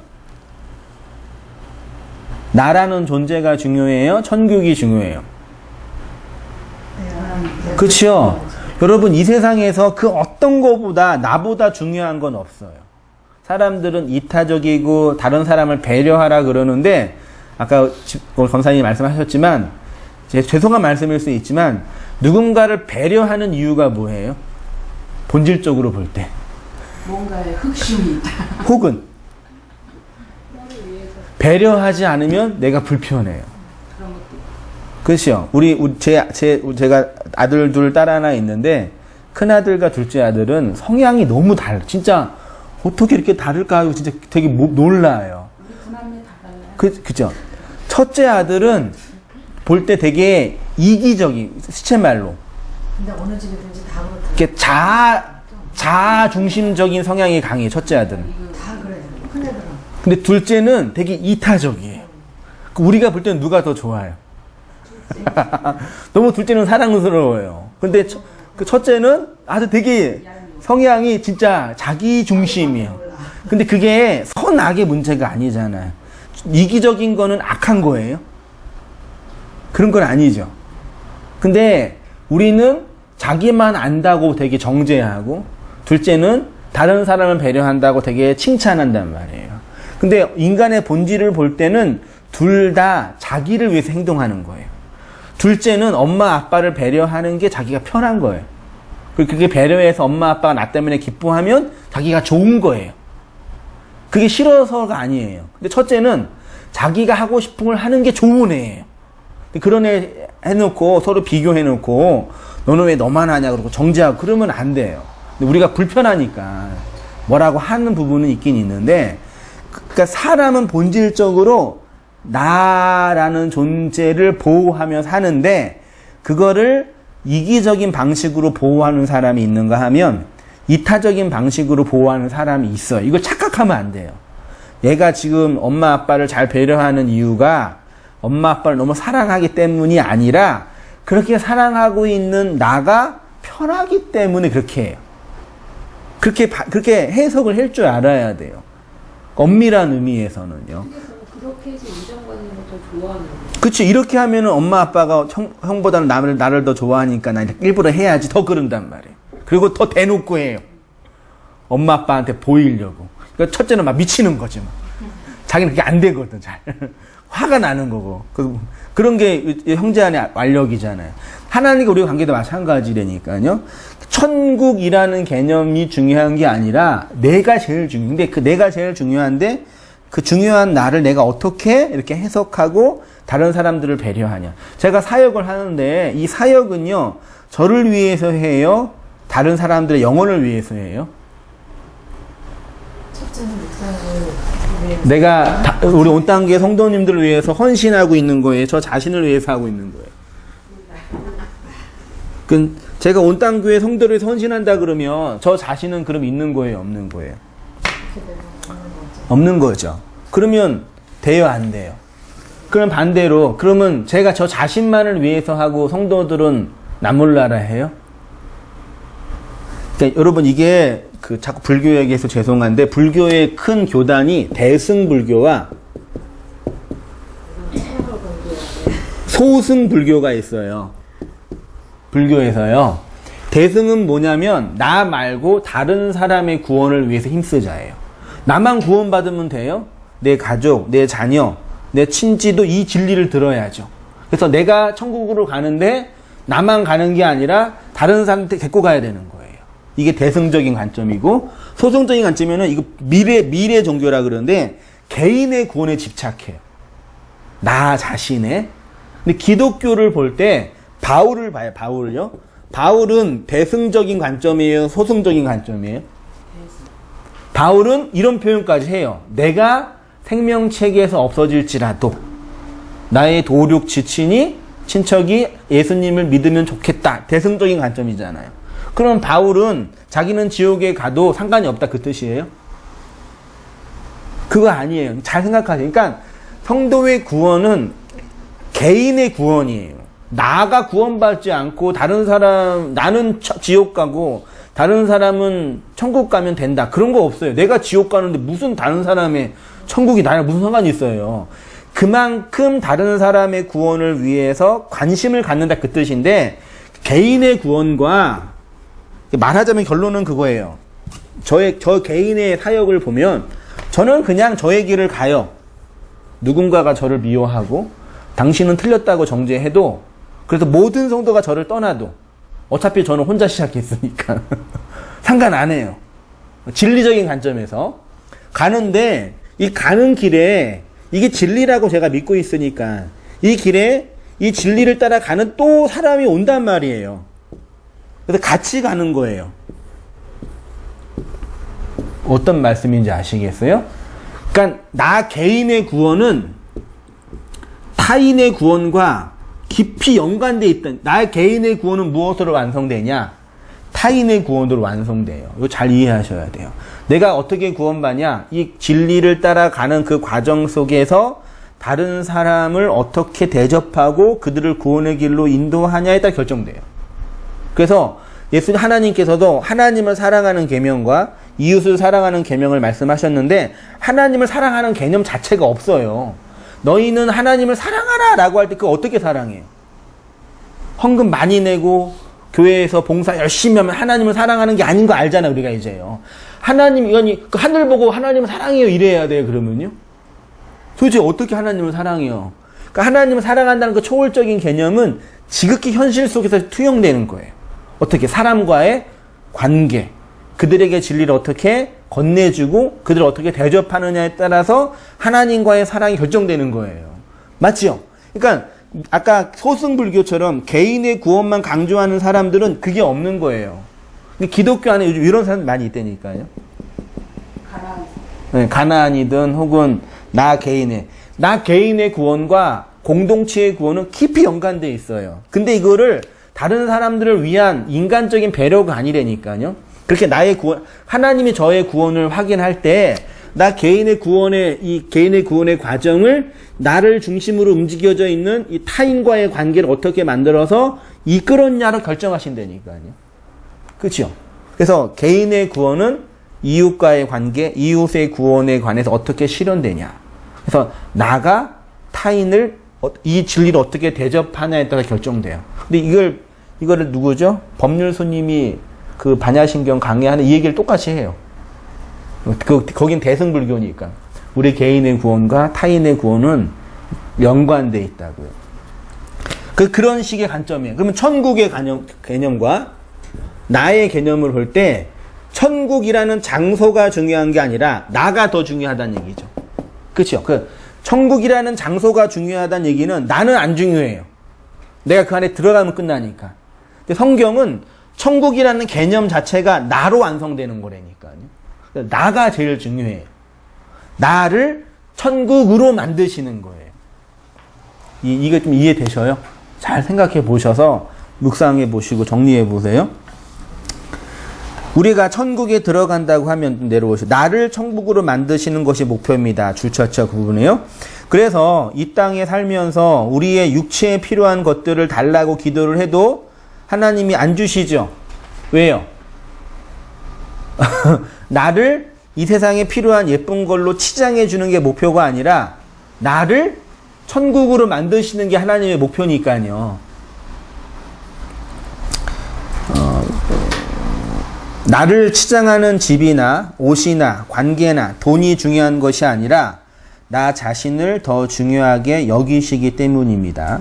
나라는 존재가 중요해요? 천국이 중요해요? 그렇죠? 여러분 이 세상에서 그 어떤 것보다 나보다 중요한 건 없어요. 사람들은 이타적이고 다른 사람을 배려하라 그러는데 아까 권사님이 말씀하셨지만 죄송한 말씀일 수 있지만 누군가를 배려하는 이유가 뭐예요? 본질적으로 볼 때 뭔가의 흑심이 있다. 혹은 배려하지 않으면 내가 불편해요. 그렇죠. 제가 아들 둘, 딸 하나 있는데 큰아들과 둘째 아들은 성향이 너무 진짜 어떻게 이렇게 다를까 하고 진짜 되게 놀라요. 우리 군함이 다 달라요. 그죠. 첫째 아들은 볼 때 되게 이기적인, 시체말로. 근데 어느 집이든지 다 그렇다. 이렇게 자아 중심적인 성향이 강해요, 첫째 아들은. 다 그래요. 큰애들은. 근데 둘째는 되게 이타적이에요. 우리가 볼 때는 누가 더 좋아요? 너무 둘째는 사랑스러워요. 근데 그 첫째는 아주 되게 성향이 진짜 자기 중심이에요. 근데 그게 선악의 문제가 아니잖아요. 이기적인 거는 악한 거예요? 그런 건 아니죠. 근데 우리는 자기만 안다고 되게 정죄하고, 둘째는 다른 사람을 배려한다고 되게 칭찬한단 말이에요. 근데 인간의 본질을 볼 때는 둘 다 자기를 위해서 행동하는 거예요. 둘째는 엄마 아빠를 배려하는 게 자기가 편한 거예요. 그렇게 배려해서 엄마 아빠가 나 때문에 기뻐하면 자기가 좋은 거예요. 그게 싫어서가 아니에요. 근데 첫째는 자기가 하고 싶은 걸 하는 게 좋은 애예요. 그런 애 해놓고 서로 비교해놓고 너는 왜 너만 하냐 그러고 정죄하고 그러면 안 돼요. 근데 우리가 불편하니까 뭐라고 하는 부분은 있긴 있는데, 그러니까 사람은 본질적으로 나라는 존재를 보호하며 사는데 그거를 이기적인 방식으로 보호하는 사람이 있는가 하면 이타적인 방식으로 보호하는 사람이 있어요. 이걸 착각하면 안 돼요. 얘가 지금 엄마 아빠를 잘 배려하는 이유가 엄마 아빠를 너무 사랑하기 때문이 아니라 그렇게 사랑하고 있는 나가 편하기 때문에 그렇게 해요. 그렇게 해석을 할 줄 알아야 돼요. 엄밀한 의미에서는요. 그렇게 해서 인정받는 걸 더 좋아하는 거예요. 그치, 이렇게 하면은 엄마 아빠가 형보다는 나를 더 좋아하니까 나 일부러 해야지 더 그런단 말이에요. 그리고 더 대놓고 해요. 엄마 아빠한테 보이려고. 그러니까 첫째는 막 미치는 거지 뭐. 자기는 그게 안 되거든, 잘. 화가 나는 거고. 그런 게 형제 안의 완력이잖아요. 하나님과 우리 관계도 마찬가지라니까요. 천국이라는 개념이 중요한 게 아니라 내가 제일 중요한데, 그 내가 제일 중요한데 그 중요한 나를 내가 어떻게 이렇게 해석하고 다른 사람들을 배려하냐. 제가 사역을 하는데 이 사역은요, 저를 위해서 해요? 다른 사람들의 영혼을 위해서 해요? 첫째는 목사님을 위해서. 내가 우리 온땅교회 성도님들을 위해서 헌신하고 있는 거예요? 저 자신을 위해서 하고 있는 거예요? 제가 온땅교회 성도를 위해서 헌신한다 그러면 저 자신은 그럼 있는 거예요? 없는 거예요? 없는 거죠. 그러면 돼요? 안 돼요? 그럼 반대로, 그러면 제가 저 자신만을 위해서 하고 성도들은 나몰라라 해요? 그러니까 여러분, 이게 자꾸 불교 얘기해서 죄송한데, 불교의 큰 교단이 대승불교와 소승불교가 있어요. 불교에서요. 대승은 뭐냐면 나 말고 다른 사람의 구원을 위해서 힘쓰자예요. 나만 구원받으면 돼요? 내 가족, 내 자녀, 내 친지도 이 진리를 들어야죠. 그래서 내가 천국으로 가는데 나만 가는 게 아니라 다른 사람한테 데리고 가야 되는 거예요. 이게 대승적인 관점이고, 소승적인 관점에는 이거 미래 종교라 그러는데 개인의 구원에 집착해요. 나 자신의. 근데 기독교를 볼 때 바울을 봐요. 바울을요. 바울은 대승적인 관점이에요? 소승적인 관점이에요? 바울은 이런 표현까지 해요. 내가 생명체계에서 없어질지라도 나의 도륙 지친이 친척이 예수님을 믿으면 좋겠다. 대승적인 관점이잖아요. 그럼 바울은 자기는 지옥에 가도 상관이 없다, 그 뜻이에요? 그거 아니에요. 잘 생각하세요. 그러니까 성도의 구원은 개인의 구원이에요. 나가 구원받지 않고 다른 사람, 나는 지옥 가고 다른 사람은 천국 가면 된다. 그런 거 없어요. 내가 지옥 가는데 무슨 다른 사람의 천국이 나랑 무슨 상관이 있어요. 그만큼 다른 사람의 구원을 위해서 관심을 갖는다, 그 뜻인데, 개인의 구원과, 말하자면 결론은 그거예요. 저 개인의 사역을 보면 저는 그냥 저의 길을 가요. 누군가가 저를 미워하고 당신은 틀렸다고 정죄해도, 그래서 모든 성도가 저를 떠나도 어차피 저는 혼자 시작했으니까 상관 안 해요. 진리적인 관점에서 가는데, 이 가는 길에 이게 진리라고 제가 믿고 있으니까 이 길에 이 진리를 따라 가는 또 사람이 온단 말이에요. 그래서 같이 가는 거예요. 어떤 말씀인지 아시겠어요? 그러니까 나 개인의 구원은 타인의 구원과 깊이 연관되어 있던, 나의 개인의 구원은 무엇으로 완성되냐? 타인의 구원으로 완성돼요. 이거 잘 이해하셔야 돼요. 내가 어떻게 구원받냐? 이 진리를 따라가는 그 과정 속에서 다른 사람을 어떻게 대접하고 그들을 구원의 길로 인도하냐에 따라 결정돼요. 그래서 하나님께서도 하나님을 사랑하는 계명과 이웃을 사랑하는 계명을 말씀하셨는데, 하나님을 사랑하는 개념 자체가 없어요. 너희는 하나님을 사랑하라 라고 할 때 그거 어떻게 사랑해요? 헌금 많이 내고 교회에서 봉사 열심히 하면 하나님을 사랑하는 게 아닌 거 알잖아, 우리가 이제요. 하나님, 이건 그 하늘 보고 하나님을 사랑해요, 이래야 돼요, 그러면요. 도대체 어떻게 하나님을 사랑해요? 그러니까 하나님을 사랑한다는 그 초월적인 개념은 지극히 현실 속에서 투영되는 거예요. 어떻게? 사람과의 관계, 그들에게 진리를 어떻게 건네주고 그들을 어떻게 대접하느냐에 따라서 하나님과의 사랑이 결정되는 거예요. 맞죠? 그러니까 아까 소승불교처럼 개인의 구원만 강조하는 사람들은 그게 없는 거예요. 근데 기독교 안에 요즘 이런 사람들 많이 있다니까요. 네, 가나안이든 혹은 나 개인의 구원과 공동체의 구원은 깊이 연관되어 있어요. 근데 이거를 다른 사람들을 위한 인간적인 배려가 아니라니까요. 그렇게 나의 구원, 하나님이 저의 구원을 확인할 때, 나 개인의 구원의 과정을 나를 중심으로 움직여져 있는 이 타인과의 관계를 어떻게 만들어서 이끌었냐로 결정하신다니까요. 그렇죠? 그래서 개인의 구원은 이웃과의 관계, 이웃의 구원에 관해서 어떻게 실현되냐. 그래서 나가 타인을 이 진리를 어떻게 대접하냐에 따라 결정돼요. 근데 이거를 누구죠? 법률스님이 그 반야신경 강의하는 이 얘기를 똑같이 해요. 거긴 대승불교니까. 우리 개인의 구원과 타인의 구원은 연관돼 있다고요. 그런 식의 관점이에요. 그러면 천국의 개념과 나의 개념을 볼 때 천국이라는 장소가 중요한 게 아니라 나가 더 중요하다는 얘기죠. 그렇죠? 천국이라는 장소가 중요하다는 얘기는 나는 안 중요해요. 내가 그 안에 들어가면 끝나니까. 근데 성경은 천국이라는 개념 자체가 나로 완성되는 거라니까요. 나가 제일 중요해요. 나를 천국으로 만드시는 거예요. 이게 좀 이해되셔요? 잘 생각해 보셔서 묵상해 보시고 정리해 보세요. 우리가 천국에 들어간다고 하면 내려오시죠. 나를 천국으로 만드시는 것이 목표입니다. 줄차차 부분이에요. 그래서 이 땅에 살면서 우리의 육체에 필요한 것들을 달라고 기도를 해도 하나님이 안 주시죠. 왜요? 나를 이 세상에 필요한 예쁜 걸로 치장해 주는 게 목표가 아니라 나를 천국으로 만드시는 게 하나님의 목표니까요. 나를 치장하는 집이나 옷이나 관계나 돈이 중요한 것이 아니라 나 자신을 더 중요하게 여기시기 때문입니다.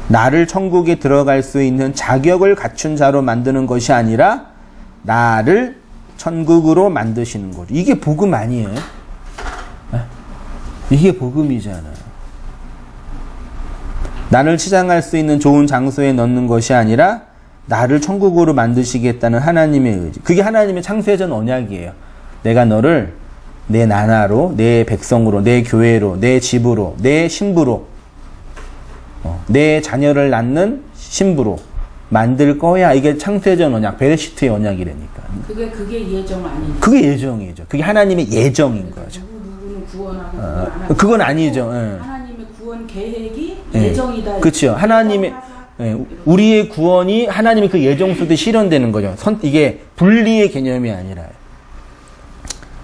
나를 천국에 들어갈 수 있는 자격을 갖춘 자로 만드는 것이 아니라 나를 천국으로 만드시는 거죠. 이게 복음 아니에요? 이게 복음이잖아요. 나를 치장할 수 있는 좋은 장소에 넣는 것이 아니라 나를 천국으로 만드시겠다는 하나님의 의지. 그게 하나님의 창세전 언약이에요. 내가 너를 내 나라로, 내 백성으로, 내 교회로, 내 집으로, 내 신부로, 내 자녀를 낳는 신부로 만들 거야. 이게 창세전 언약, 베레시트의 언약이라니까. 그게 예정 아니에요. 그게 예정이죠. 그게 하나님의 예정인 거죠. 누구는 구원하고 누구는 안 하고. 그건 아니죠. 하나님의 구원 계획이 예정이다. 그렇죠. 하나님의 우리의 구원이 하나님의 그 예정 속에 실현되는 거죠. 이게 분리의 개념이 아니라요.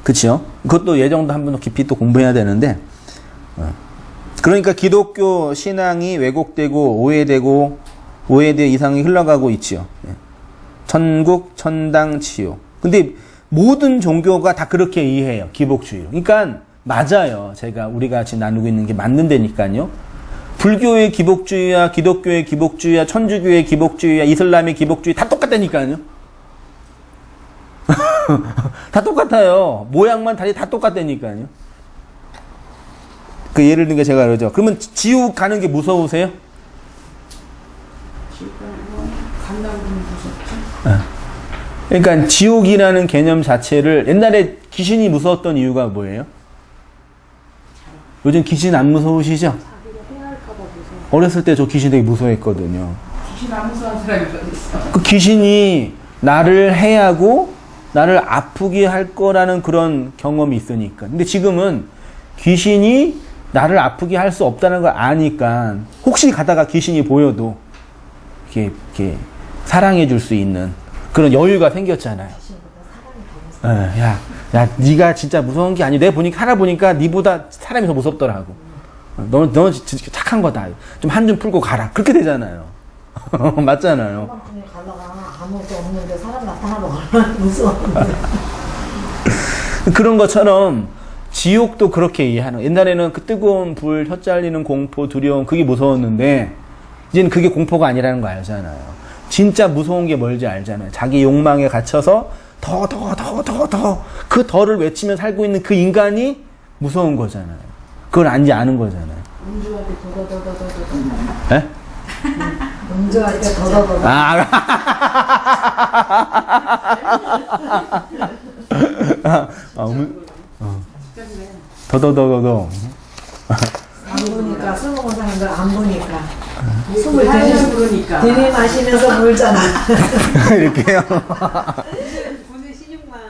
그렇죠. 그것도 예정도 한번 더 깊이 또 공부해야 되는데, 그러니까 기독교 신앙이 왜곡되고 오해되어 이상이 흘러가고 있죠. 천국, 천당, 지옥. 근데 모든 종교가 다 그렇게 이해해요. 기복주의로. 그러니까 맞아요. 우리가 지금 나누고 있는 게 맞는 데니까요. 불교의 기복주의와 기독교의 기복주의와 천주교의 기복주의와 이슬람의 기복주의 다 똑같다니까요. 다 똑같아요. 모양만 다리 다 똑같다니까요. 그 예를 든 게 제가 그러죠. 그러면 지옥 가는 게 무서우세요? 지옥 간다고 무섭죠. 그러니까 지옥이라는 개념 자체를 옛날에 귀신이 무서웠던 이유가 뭐예요? 요즘 귀신 안 무서우시죠? 어렸을 때 저 귀신 되게 무서워했거든요. 귀신 안 무서운 사람이 어딨어. 그 귀신이 나를 해하고 나를 아프게 할 거라는 그런 경험이 있으니까. 근데 지금은 귀신이 나를 아프게 할 수 없다는 걸 아니까 혹시 가다가 귀신이 보여도 이렇게 사랑해 줄 수 있는 그런 여유가 생겼잖아요. 야, 네가 진짜 무서운 게 아니야. 내가 살아보니까 네보다 사람이 더 무섭더라고. 너 진짜 착한 거다. 좀 한 줌 풀고 가라. 그렇게 되잖아요. 맞잖아요. 가다가 아무것도 없는데 사람 나타나면 얼마나 무서운데. 그런 것처럼 지옥도 그렇게 이해하는 거예요. 옛날에는 그 뜨거운 불, 혀 잘리는 공포, 두려움, 그게 무서웠는데 이제는 그게 공포가 아니라는 거 알잖아요. 진짜 무서운 게 뭘지 알잖아요. 자기 욕망에 갇혀서 더 그 더를 외치며 살고 있는 그 인간이 무서운 거잖아요. 그걸 아는 거잖아요. 음주할 때 더더더더더더. 에? 음주할 때 더더더. 더더더더더. 안 보니까 술 먹은 사람들 안 보니까 숨을 하얀 그러니까. 들이마시면서 물잖아. 이렇게요. 분의 신용만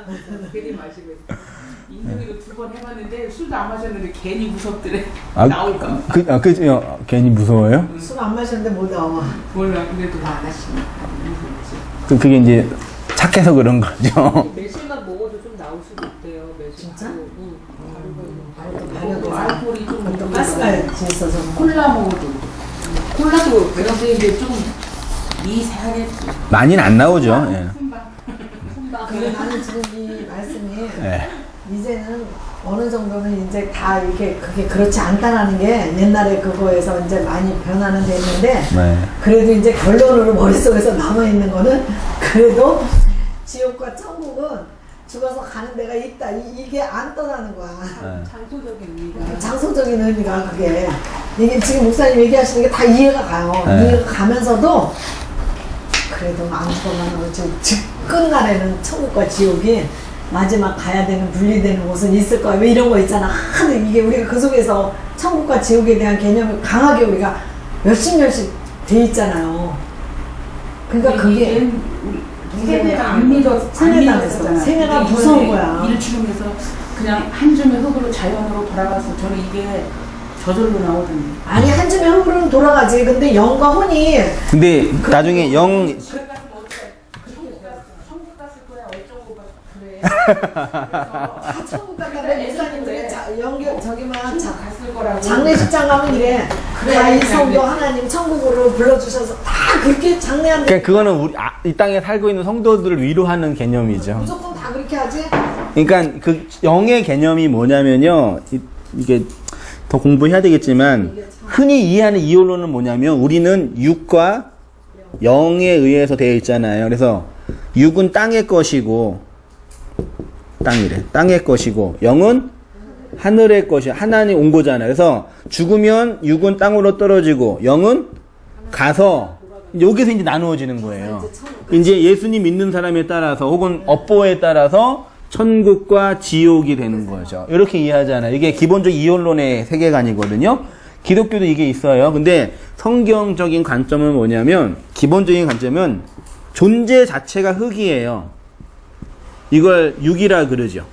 괜히 마시고 있어. 인생으로 2번 해봤는데 술도 안 마셨는데 괜히 무섭더래. 아, 나올까? 그죠? 괜히 무서워요? 술 안 마셨는데 못 나와. 몰라. 그래도 나가시면 그게 이제 착해서 그런 거죠. 매실만 먹어도 좀 나올 수도 있대요. 매실. 진짜? 응. 또 알코올이 좀 또 가스가 있어서. 콜라 먹어도 콜라도 그런데 이제 좀 미세하게 많이는 안 나오죠. 예. 근데 나는 지금 이 말씀이 예. 이제는 어느 정도는 이제 다 이렇게 그게 그렇지 않다라는 게 옛날에 그거에서 이제 많이 변화는 됐는데 네. 그래도 이제 결론으로 머릿속에서 남아있는 거는 그래도 지옥과 천국은 죽어서 가는 데가 있다. 이게 안 떠나는 거야. 네. 장소적인 의미가. 장소적인 의미가 그게. 이게 지금 목사님 얘기하시는 게 다 이해가 가요. 네. 이해가 가면서도 그래도 안 떠나는 거지. 끝날에는 천국과 지옥이 마지막 가야 되는 분리되는 곳은 있을 거야. 왜 이런 거 있잖아. 이게 우리가 그 속에서 천국과 지옥에 대한 개념을 강하게 우리가 몇십 년씩 돼 있잖아요. 그러니까 그게 세뇌가 안 믿었어. 세뇌가 무서운 거야. 일출하면서 그냥 한 줌의 흙으로 자연으로 돌아가서 저는 이게 저절로 나오던데. 아니 한 줌의 흙으로는 돌아가지. 근데 영과 혼이 근데 나중에 영 그래 갔으면 어떡해. 천국 갔을 거야. 어쩌고 그래. 천국 간다고 목사님들이 연결 저기만 갔을 거라고. 장례식장 가면 이래. 그래, 다 이 그냥 성도 그래. 하나님 천국으로 불러주셔서 다 그렇게 장례하는. 그러니까 그거는 이 땅에 살고 있는 성도들을 위로하는 개념이죠. 무조건 다 그렇게 하지. 그러니까 그 영의 개념이 뭐냐면요. 이게 더 공부해야 되겠지만 흔히 이해하는 이론은 뭐냐면 우리는 육과 영에 의해서 되어 있잖아요. 그래서 육은 땅의 것이고 땅의 것이고 영은 하늘의 것이 하나님 온 거잖아요. 그래서 죽으면 육은 땅으로 떨어지고 영은 가서 여기서 이제 나누어지는 거예요. 이제 예수님 믿는 사람에 따라서 혹은 업보에 따라서 천국과 지옥이 되는 거죠. 이렇게 이해하잖아요. 이게 기본적 이원론의 세계관이거든요. 기독교도 이게 있어요. 근데 성경적인 관점은 뭐냐면 기본적인 관점은 존재 자체가 흙이에요. 이걸 육이라 그러죠.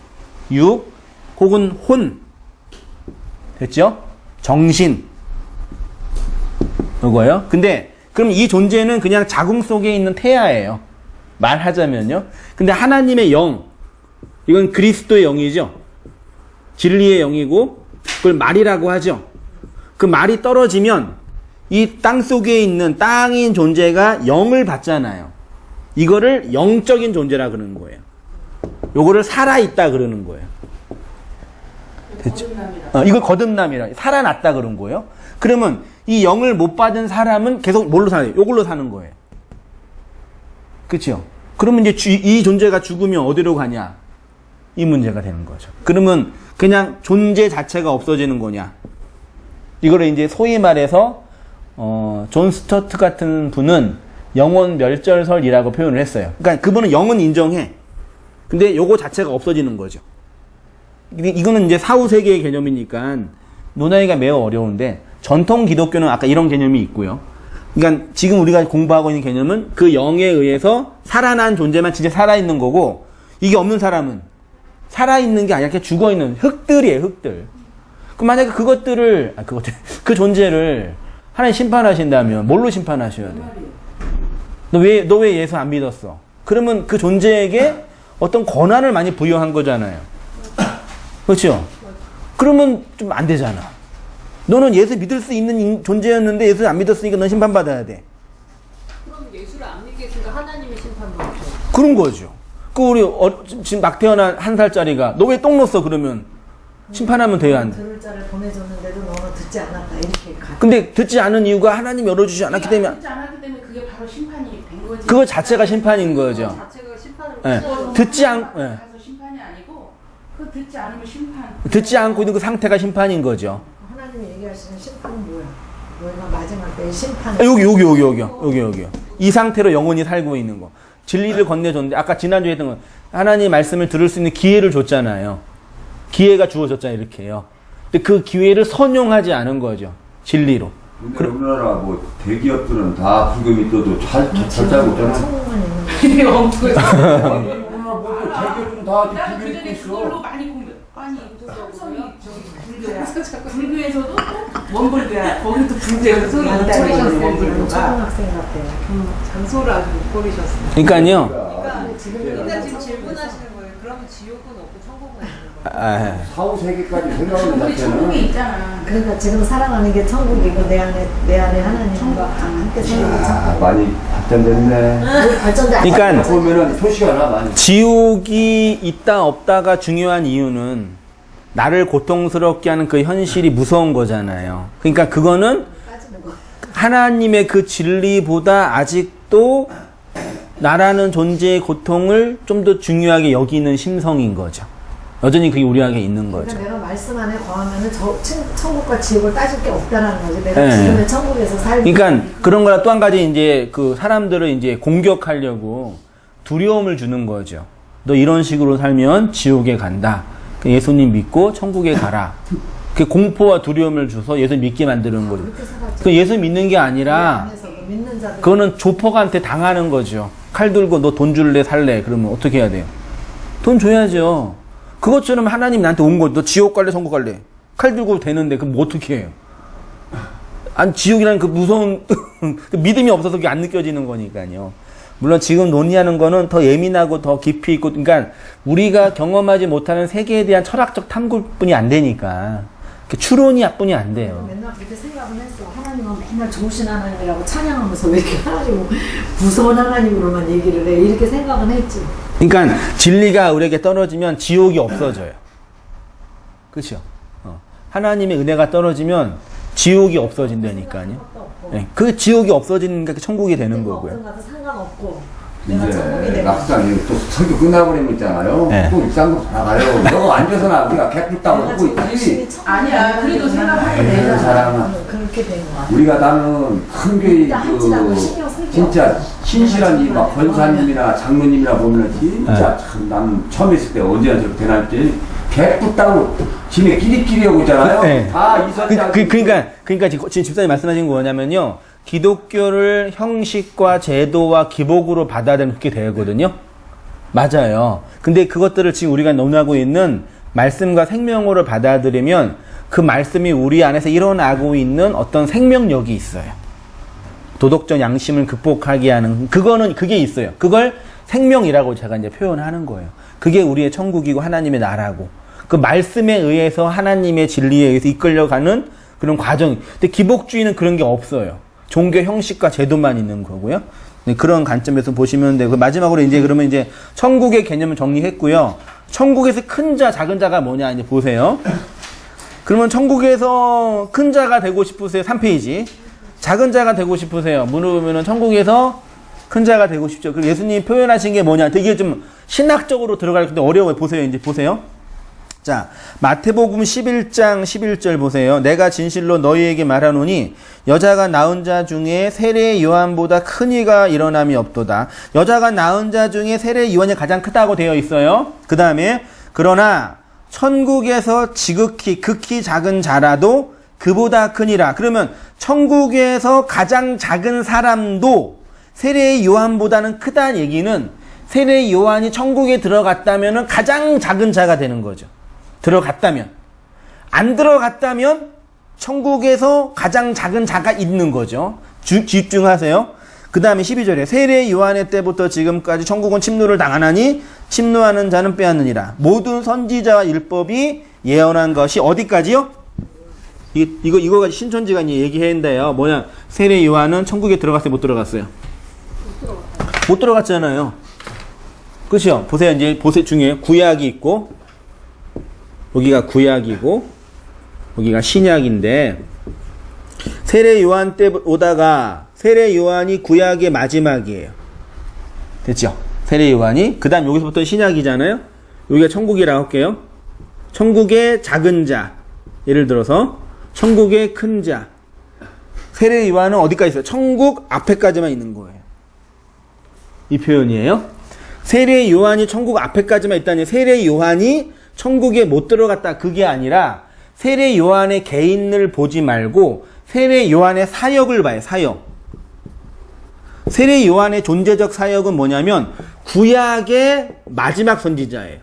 육 혹은 혼 됐죠? 정신 이거예요. 근데 그럼 이 존재는 그냥 자궁 속에 있는 태아예요. 말하자면요. 근데 하나님의 영 이건 그리스도의 영이죠. 진리의 영이고 그걸 말이라고 하죠. 그 말이 떨어지면 이 땅 속에 있는 땅인 존재가 영을 받잖아요. 이거를 영적인 존재라 그러는 거예요. 요거를 살아있다 그러는 거예요. 됐죠? 이걸 거듭남이라 살아났다 그런 거예요. 그러면 이 영을 못 받은 사람은 계속 뭘로 사요? 요걸로 사는 거예요. 그렇죠? 그러면 이제 이 존재가 죽으면 어디로 가냐? 이 문제가 되는 거죠. 그러면 그냥 존재 자체가 없어지는 거냐? 이거를 이제 소위 말해서 존 스튜어트 같은 분은 영혼 멸절설이라고 표현을 했어요. 그러니까 그분은 영은 인정해. 근데 요거 자체가 없어지는 거죠. 이거는 이제 사후 세계의 개념이니까 논하기가 매우 어려운데 전통 기독교는 아까 이런 개념이 있고요. 그러니까 지금 우리가 공부하고 있는 개념은 그 영에 의해서 살아난 존재만 진짜 살아있는 거고 이게 없는 사람은 살아있는 게 아니라 그냥 죽어있는 흙들이에요. 흙들. 그럼 만약에 그 존재를 하나님 심판하신다면 뭘로 심판하셔야 돼? 너 왜 예수 안 믿었어? 그러면 그 존재에게 어떤 권한을 많이 부여한 거잖아요. 그렇죠? 그러면 좀 안 되잖아. 너는 예수 믿을 수 있는 존재였는데 예수 안 믿었으니까 넌 심판받아야 돼. 그럼 예수를 안 믿겠으니까 하나님이 심판받아요. 그런 거죠. 그 우리 지금 막 태어난 1살짜리가 너 왜 똥 넣었어 그러면 심판하면 돼야 안 돼. 들을 자를 보내줬는데도 너는 듣지 않았다 이렇게 가. 근데 듣지 않은 이유가 하나님 열어주지 않았기 때문에 듣지 않았기 때문에 그게 바로 심판이 된 거지. 그거 자체가 심판인 거죠. 자체가 심판을 예. 듣지 않 예. 가서 심판이 아니고 그 듣지 않으면 심판. 듣지 않고 있는 그 상태가 심판인 거죠. 하나님이 얘기하시는 심판은 뭐야? 너희가 마지막 때 심판. 여기요. 이 상태로 영원히 살고 있는 거. 진리를 건네줬는데 아까 지난주에 했던 건 하나님 말씀을 들을 수 있는 기회를 줬잖아요. 기회가 주어졌잖아요. 이렇게요. 근데 그 기회를 선용하지 않은 거죠. 진리로. 근데 우리나라 뭐 대기업들은 다 불금이 떠도 잘 짜고 있잖아. 천국만 있는 거. 이게 엉뚱해. 우리나라 뭐 대기업들은 다 나 불금 입고 그전에 있어. 그걸로 많이 공부. 아니 삼성이 저기 불교에서도 원불교야. 거기도 불교에서 소리 못 들으셨어요. 원불교가. 초등학생 같아요. 장소를 아주 못 버리셨어요. 그러니까요. 그러니까 지금 지금 질문하시는 거예요. 그러면 지옥은 없고 천국만 있는 거예요. 4, 5, 세계까지 생각하는 우리 천국에 자체는 있잖아. 그러니까 지금 살아가는 게 천국이고 내 안에 하나님과 함께 사는 게 천국. 많이 발전됐네. 발전돼. 그러니까 보면은 표시가 나 많이. 지옥이 있다 없다가 중요한 이유는 나를 고통스럽게 하는 그 현실이 무서운 거잖아요. 그러니까 그거는 빠지는 거. 하나님의 그 진리보다 아직도 나라는 존재의 고통을 좀 더 중요하게 여기는 심성인 거죠. 여전히 그게 우리에게 있는 거죠. 그러니까 내가 말씀 안에 거하면은 천국과 지옥을 따질 게 없다라는 거지. 내가 네. 지금의 천국에서 살고. 그러니까 그런 거랑 또 한 가지 이제 그 사람들을 이제 공격하려고 두려움을 주는 거죠. 너 이런 식으로 살면 지옥에 간다. 예수님 믿고 천국에 가라. 그 공포와 두려움을 줘서 예수 믿게 만드는 거죠. 그렇게 살았죠. 그 예수 믿는 게 아니라 안에서도 믿는 자들. 그거는 조폭한테 당하는 거죠. 칼 들고 너 돈 줄래 살래? 그러면 어떻게 해야 돼요? 돈 줘야죠. 그것처럼 하나님 나한테 온 거죠. 너 지옥 갈래? 천국 갈래? 칼 들고 되는데 그럼 뭐 어떻게 해요? 아니 지옥이라는 그 무서운 그 믿음이 없어서 그게 안 느껴지는 거니까요. 물론 지금 논의하는 거는 더 예민하고 더 깊이 있고 그러니까 우리가 경험하지 못하는 세계에 대한 철학적 탐구뿐이 안 되니까 추론이뿐이 안 돼요. 맨날 그렇게 생각은 했어. 하나님은 맨날 좋으신 하나님이라고 찬양하면서 왜 이렇게 하나님 무서운 하나님으로만 얘기를 해. 이렇게 생각은 했지. 그러니까 진리가 우리에게 떨어지면 지옥이 없어져요. 그렇죠? 하나님의 은혜가 떨어지면 지옥이 없어진다니까요. 네, 그 지옥이 없어지는 게 천국이 되는 거고요. 어떤 가도 상관없고 내가 천국이 이제 되는 막상 또 설교 끝나버리면 있잖아요. 네. 또 일상으로 나가요. 너가 앉아서나 우리가 개뿔따고 하고 있지. 아니야. 그래도 생각하게 그 되잖아. 사람은 그렇게 된 거야. 우리가 나는 큰 교회 한치라도 신경 쓸 그 게 진짜 없어. 신실한 이막 권사님이나 장로님이나 보면 진짜 참 나는 처음 있을 때 언제나 저렇게 대낮에 개뿔따고 지네 끼리끼리 하고 있잖아요. 네. 다 이선자. 그러니까 지금 집사님 말씀하신 거 뭐냐면요. 기독교를 형식과 제도와 기복으로 받아들이면 그렇게 되거든요. 맞아요. 근데 그것들을 지금 우리가 논하고 있는 말씀과 생명으로 받아들이면 그 말씀이 우리 안에서 일어나고 있는 어떤 생명력이 있어요. 도덕적 양심을 극복하게 하는 그게 있어요. 그걸 생명이라고 제가 이제 표현하는 거예요. 그게 우리의 천국이고 하나님의 나라고 그 말씀에 의해서 하나님의 진리에 의해서 이끌려가는 그런 과정. 근데 기복주의는 그런 게 없어요. 종교 형식과 제도만 있는 거고요. 네, 그런 관점에서 보시면 되고 마지막으로 이제 그러면 이제 천국의 개념을 정리했고요. 천국에서 큰 자, 작은 자가 뭐냐 이제 보세요. 그러면 천국에서 큰 자가 되고 싶으세요? 3페이지. 작은 자가 되고 싶으세요? 물으면은 천국에서 큰 자가 되고 싶죠. 그리고 예수님이 표현하신 게 뭐냐? 되게 좀 신학적으로 들어갈 텐데 어려워요. 보세요. 이제 보세요. 자, 마태복음 11장 11절 보세요. 내가 진실로 너희에게 말하노니 여자가 낳은 자 중에 세례 요한보다 큰 이가 일어남이 없도다. 여자가 낳은 자 중에 세례 요한이 가장 크다고 되어 있어요. 그 다음에 그러나 천국에서 지극히 극히 작은 자라도 그보다 크니라. 그러면 천국에서 가장 작은 사람도 세례 요한보다는 크다는 얘기는 세례 요한이 천국에 들어갔다면 가장 작은 자가 되는 거죠. 들어갔다면. 안 들어갔다면 천국에서 가장 작은 자가 있는 거죠. 집중하세요. 그 다음에 12절에 세례 요한의 때부터 지금까지 천국은 침노를 당하나니 침노하는 자는 빼앗느니라. 모든 선지자와 율법이 예언한 것이 어디까지요? 이거가 신천지가 이제 얘기했는데요. 뭐냐? 세례 요한은 천국에 들어갔어요? 못 들어갔어요? 못 들어갔잖아요. 그렇죠? 보세요. 이제 보세 중에 구약이 있고 여기가 구약이고 여기가 신약인데 세례 요한 때 오다가 세례 요한이 구약의 마지막이에요. 됐죠? 세례 요한이 그다음 여기서부터 신약이잖아요. 여기가 천국이라고 할게요. 천국의 작은 자. 예를 들어서 천국의 큰 자. 세례 요한은 어디까지 있어요? 천국 앞에까지만 있는 거예요. 이 표현이에요. 세례 요한이 천국 앞에까지만 있다니 세례 요한이 천국에 못 들어갔다 그게 아니라 세례 요한의 개인을 보지 말고 세례 요한의 사역을 봐요. 사역. 세례 요한의 존재적 사역은 뭐냐면 구약의 마지막 선지자예요.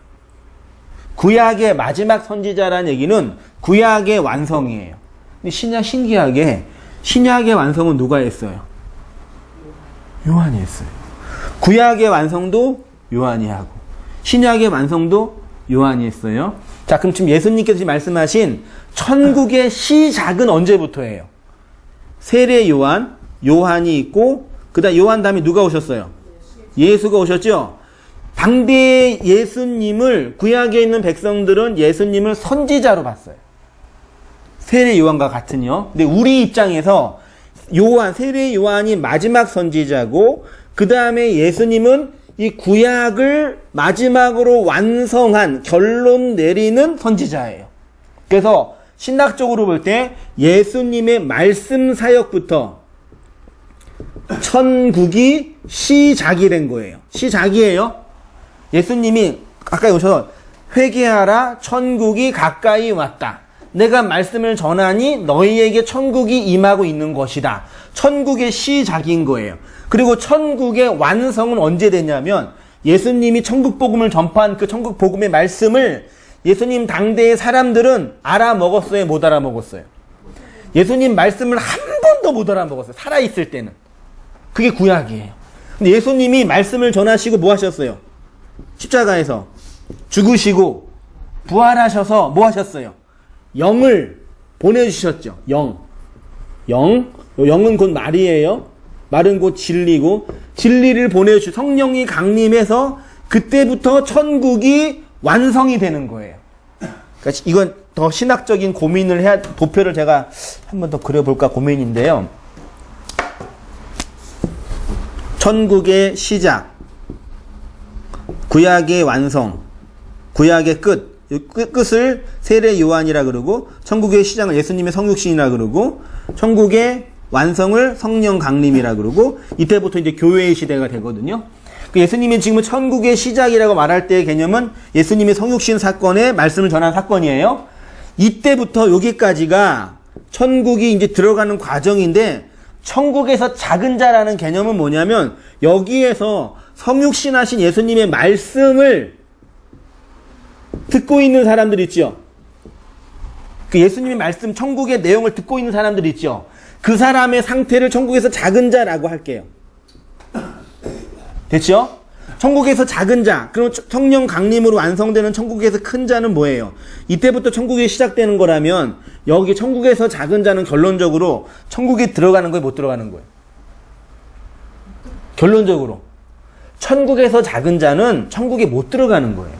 구약의 마지막 선지자라는 얘기는 구약의 완성이에요. 근데 신기하게 신약의 완성은 누가 했어요? 요한이 했어요. 구약의 완성도 요한이 하고 신약의 완성도 요한이 했어요. 자, 그럼 지금 예수님께서 말씀하신 천국의 시작은 언제부터예요? 세례 요한, 요한이 있고 그다음 요한 다음에 누가 오셨어요? 예수가 오셨죠? 당대 예수님을 구약에 있는 백성들은 예수님을 선지자로 봤어요. 세례 요한과 같은요. 근데 우리 입장에서 요한, 세례 요한이 마지막 선지자고 그 다음에 예수님은 이 구약을 마지막으로 완성한 결론 내리는 선지자예요. 그래서 신학적으로 볼 때 예수님의 말씀 사역부터 천국이 시작이 된 거예요. 시작이에요. 예수님이 가까이 오셔서 회개하라 천국이 가까이 왔다. 내가 말씀을 전하니 너희에게 천국이 임하고 있는 것이다. 천국의 시작인 거예요. 그리고 천국의 완성은 언제 되냐면 예수님이 천국 복음을 전파한 그 천국 복음의 말씀을 예수님 당대의 사람들은 알아먹었어요? 못 알아먹었어요? 예수님 말씀을 한 번도 못 알아먹었어요. 살아있을 때는. 그게 구약이에요. 근데 예수님이 말씀을 전하시고 뭐 하셨어요? 십자가에서 죽으시고 부활하셔서 뭐 하셨어요? 영을 보내주셨죠. 영은 곧 말이에요. 말은 곧 진리고 진리를 보내주시 성령이 강림해서 그때부터 천국이 완성이 되는 거예요. 그러니까 이건 더 신학적인 고민을 해야 도표를 제가 한 번 더 그려볼까 고민인데요. 천국의 시작, 구약의 완성, 구약의 끝을 세례 요한이라 그러고 천국의 시작을 예수님의 성육신이라 그러고 천국의 완성을 성령 강림이라 그러고 이때부터 이제 교회의 시대가 되거든요. 예수님이 지금 천국의 시작이라고 말할 때의 개념은 예수님의 성육신 사건에 말씀을 전한 사건이에요. 이때부터 여기까지가 천국이 이제 들어가는 과정인데 천국에서 작은 자라는 개념은 뭐냐면 여기에서 성육신 하신 예수님의 말씀을 듣고 있는 사람들 있죠. 그 예수님의 말씀 천국의 내용을 듣고 있는 사람들 있죠. 그 사람의 상태를 천국에서 작은 자라고 할게요. 됐죠? 천국에서 작은 자, 그럼 성령 강림으로 완성되는 천국에서 큰 자는 뭐예요? 이때부터 천국이 시작되는 거라면 여기 천국에서 작은 자는 결론적으로 천국에 들어가는 거예요? 못 들어가는 거예요? 결론적으로 천국에서 작은 자는 천국에 못 들어가는 거예요.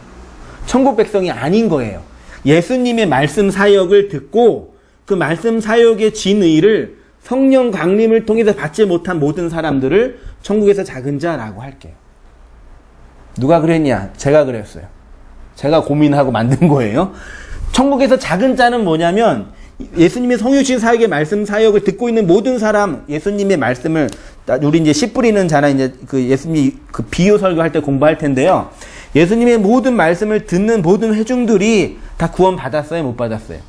천국 백성이 아닌 거예요. 예수님의 말씀 사역을 듣고 그 말씀 사역의 진의를 성령 강림을 통해서 받지 못한 모든 사람들을 천국에서 작은 자라고 할게요. 누가 그랬냐? 제가 그랬어요. 제가 고민하고 만든 거예요. 천국에서 작은 자는 뭐냐면 예수님의 성육신 사역의 말씀 사역을 듣고 있는 모든 사람, 예수님의 말씀을 우리 이제 씨 뿌리는 자나 이제 그 예수님 그 비유 설교할 때 공부할 텐데요. 예수님의 모든 말씀을 듣는 모든 회중들이 다 구원 받았어요? 못 받았어요?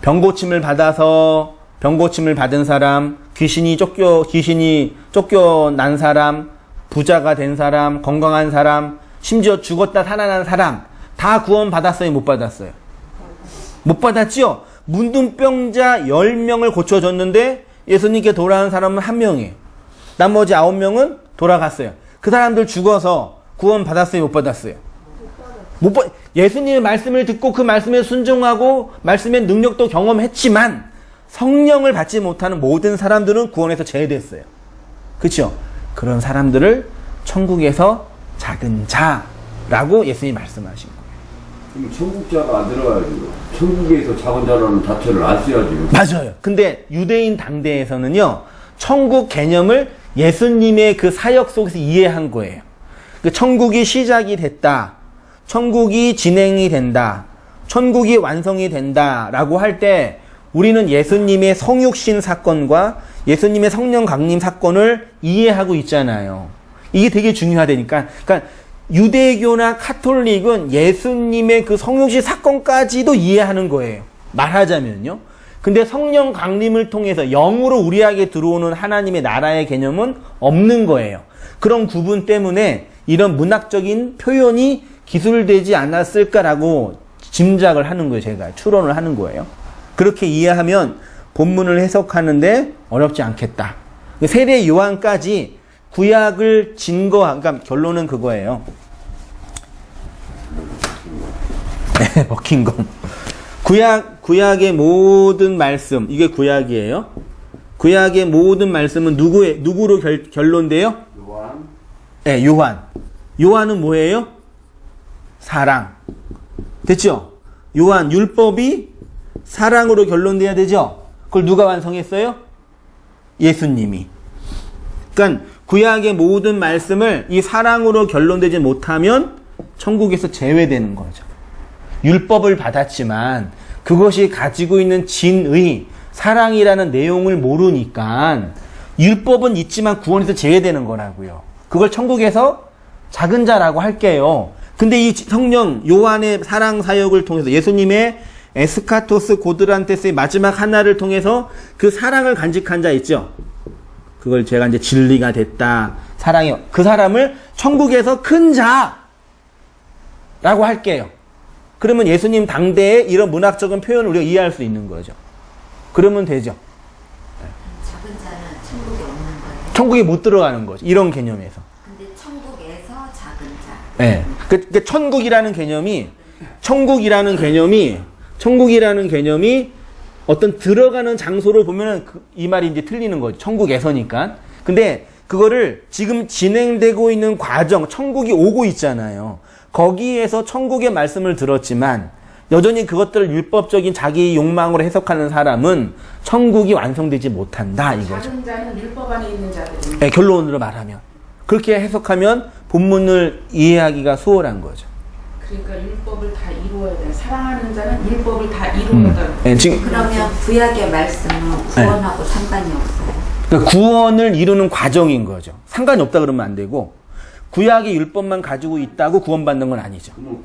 병고침을 받아서 병고침을 받은 사람, 귀신이 쫓겨난 사람, 부자가 된 사람, 건강한 사람, 심지어 죽었다 살아난 사람 다 구원 받았어요? 못 받았어요? 못 받았죠? 문둥병자 10명을 고쳐줬는데 예수님께 돌아온 사람은 1명이에요. 나머지 9명은 돌아갔어요. 그 사람들 죽어서 구원 받았어요? 못 받았어요? 예수님의 말씀을 듣고 그 말씀에 순종하고 말씀의 능력도 경험했지만 성령을 받지 못하는 모든 사람들은 구원에서 제외됐어요. 그렇죠? 그런 사람들을 천국에서 작은 자라고 예수님이 말씀하신 거예요. 그럼 천국자가 안 들어가야죠. 천국에서 작은 자라는 자체를 안 써야죠. 맞아요. 근데 유대인 당대에서는요, 천국 개념을 예수님의 그 사역 속에서 이해한 거예요. 그 천국이 시작이 됐다. 천국이 진행이 된다. 천국이 완성이 된다라고 할 때 우리는 예수님의 성육신 사건과 예수님의 성령 강림 사건을 이해하고 있잖아요. 이게 되게 중요하다니까. 그러니까 유대교나 카톨릭은 예수님의 그 성육신 사건까지도 이해하는 거예요. 말하자면요. 근데 성령 강림을 통해서 영으로 우리에게 들어오는 하나님의 나라의 개념은 없는 거예요. 그런 구분 때문에 이런 문학적인 표현이 기술되지 않았을까라고 짐작을 하는 거예요. 제가 추론을 하는 거예요. 그렇게 이해하면 본문을 해석하는데 어렵지 않겠다. 세례 요한까지 구약을 그러니까 결론은 그거예요. 네, 버킹검. 구약의 모든 말씀, 이게 구약이에요. 구약의 모든 말씀은 누구로 결론돼요? 요한. 네, 요한. 요한은 뭐예요? 사랑. 됐죠? 요한, 율법이 사랑으로 결론돼야 되죠? 그걸 누가 완성했어요? 예수님이. 그러니까 구약의 모든 말씀을 이 사랑으로 결론되지 못하면 천국에서 제외되는 거죠. 율법을 받았지만 그것이 가지고 있는 진의, 사랑이라는 내용을 모르니까 율법은 있지만 구원에서 제외되는 거라고요. 그걸 천국에서 작은 자라고 할게요. 근데 이 성령 요한의 사랑 사역을 통해서 예수님의 에스카토스 고드란테스의 마지막 하나를 통해서 그 사랑을 간직한 자 있죠. 그걸 제가 이제 진리가 됐다. 사랑이 그 사람을 천국에서 큰 자라고 할게요. 그러면 예수님 당대의 이런 문학적인 표현을 우리가 이해할 수 있는 거죠. 그러면 되죠. 작은 자는 천국에 없는 거예요. 천국에 못 들어가는 거죠. 이런 개념에서. 근데 천국에서 작은 자. 네. 그러니까 천국이라는 개념이 어떤 들어가는 장소로 보면은 이 말이 이제 틀리는 거죠. 천국에서니까. 근데 그거를 지금 진행되고 있는 과정, 천국이 오고 있잖아요. 거기에서 천국의 말씀을 들었지만 여전히 그것들을 율법적인 자기 욕망으로 해석하는 사람은 천국이 완성되지 못한다 이거죠. 작은 자는 율법 안에 있는 자들입니다. 네, 결론으로 말하면 그렇게 해석하면 본문을 이해하기가 수월한 거죠. 그러니까 율법을 다 이루어야 돼. 사랑하는 자는 율법을 다 이루어야 돼. 네, 지금 그러면 구약의 말씀은 구원하고 상관이 없어요. 그러니까 구원을 이루는 과정인 거죠. 상관이 없다 그러면 안 되고 구약의 율법만 가지고 있다고 구원받는 건 아니죠. 그러면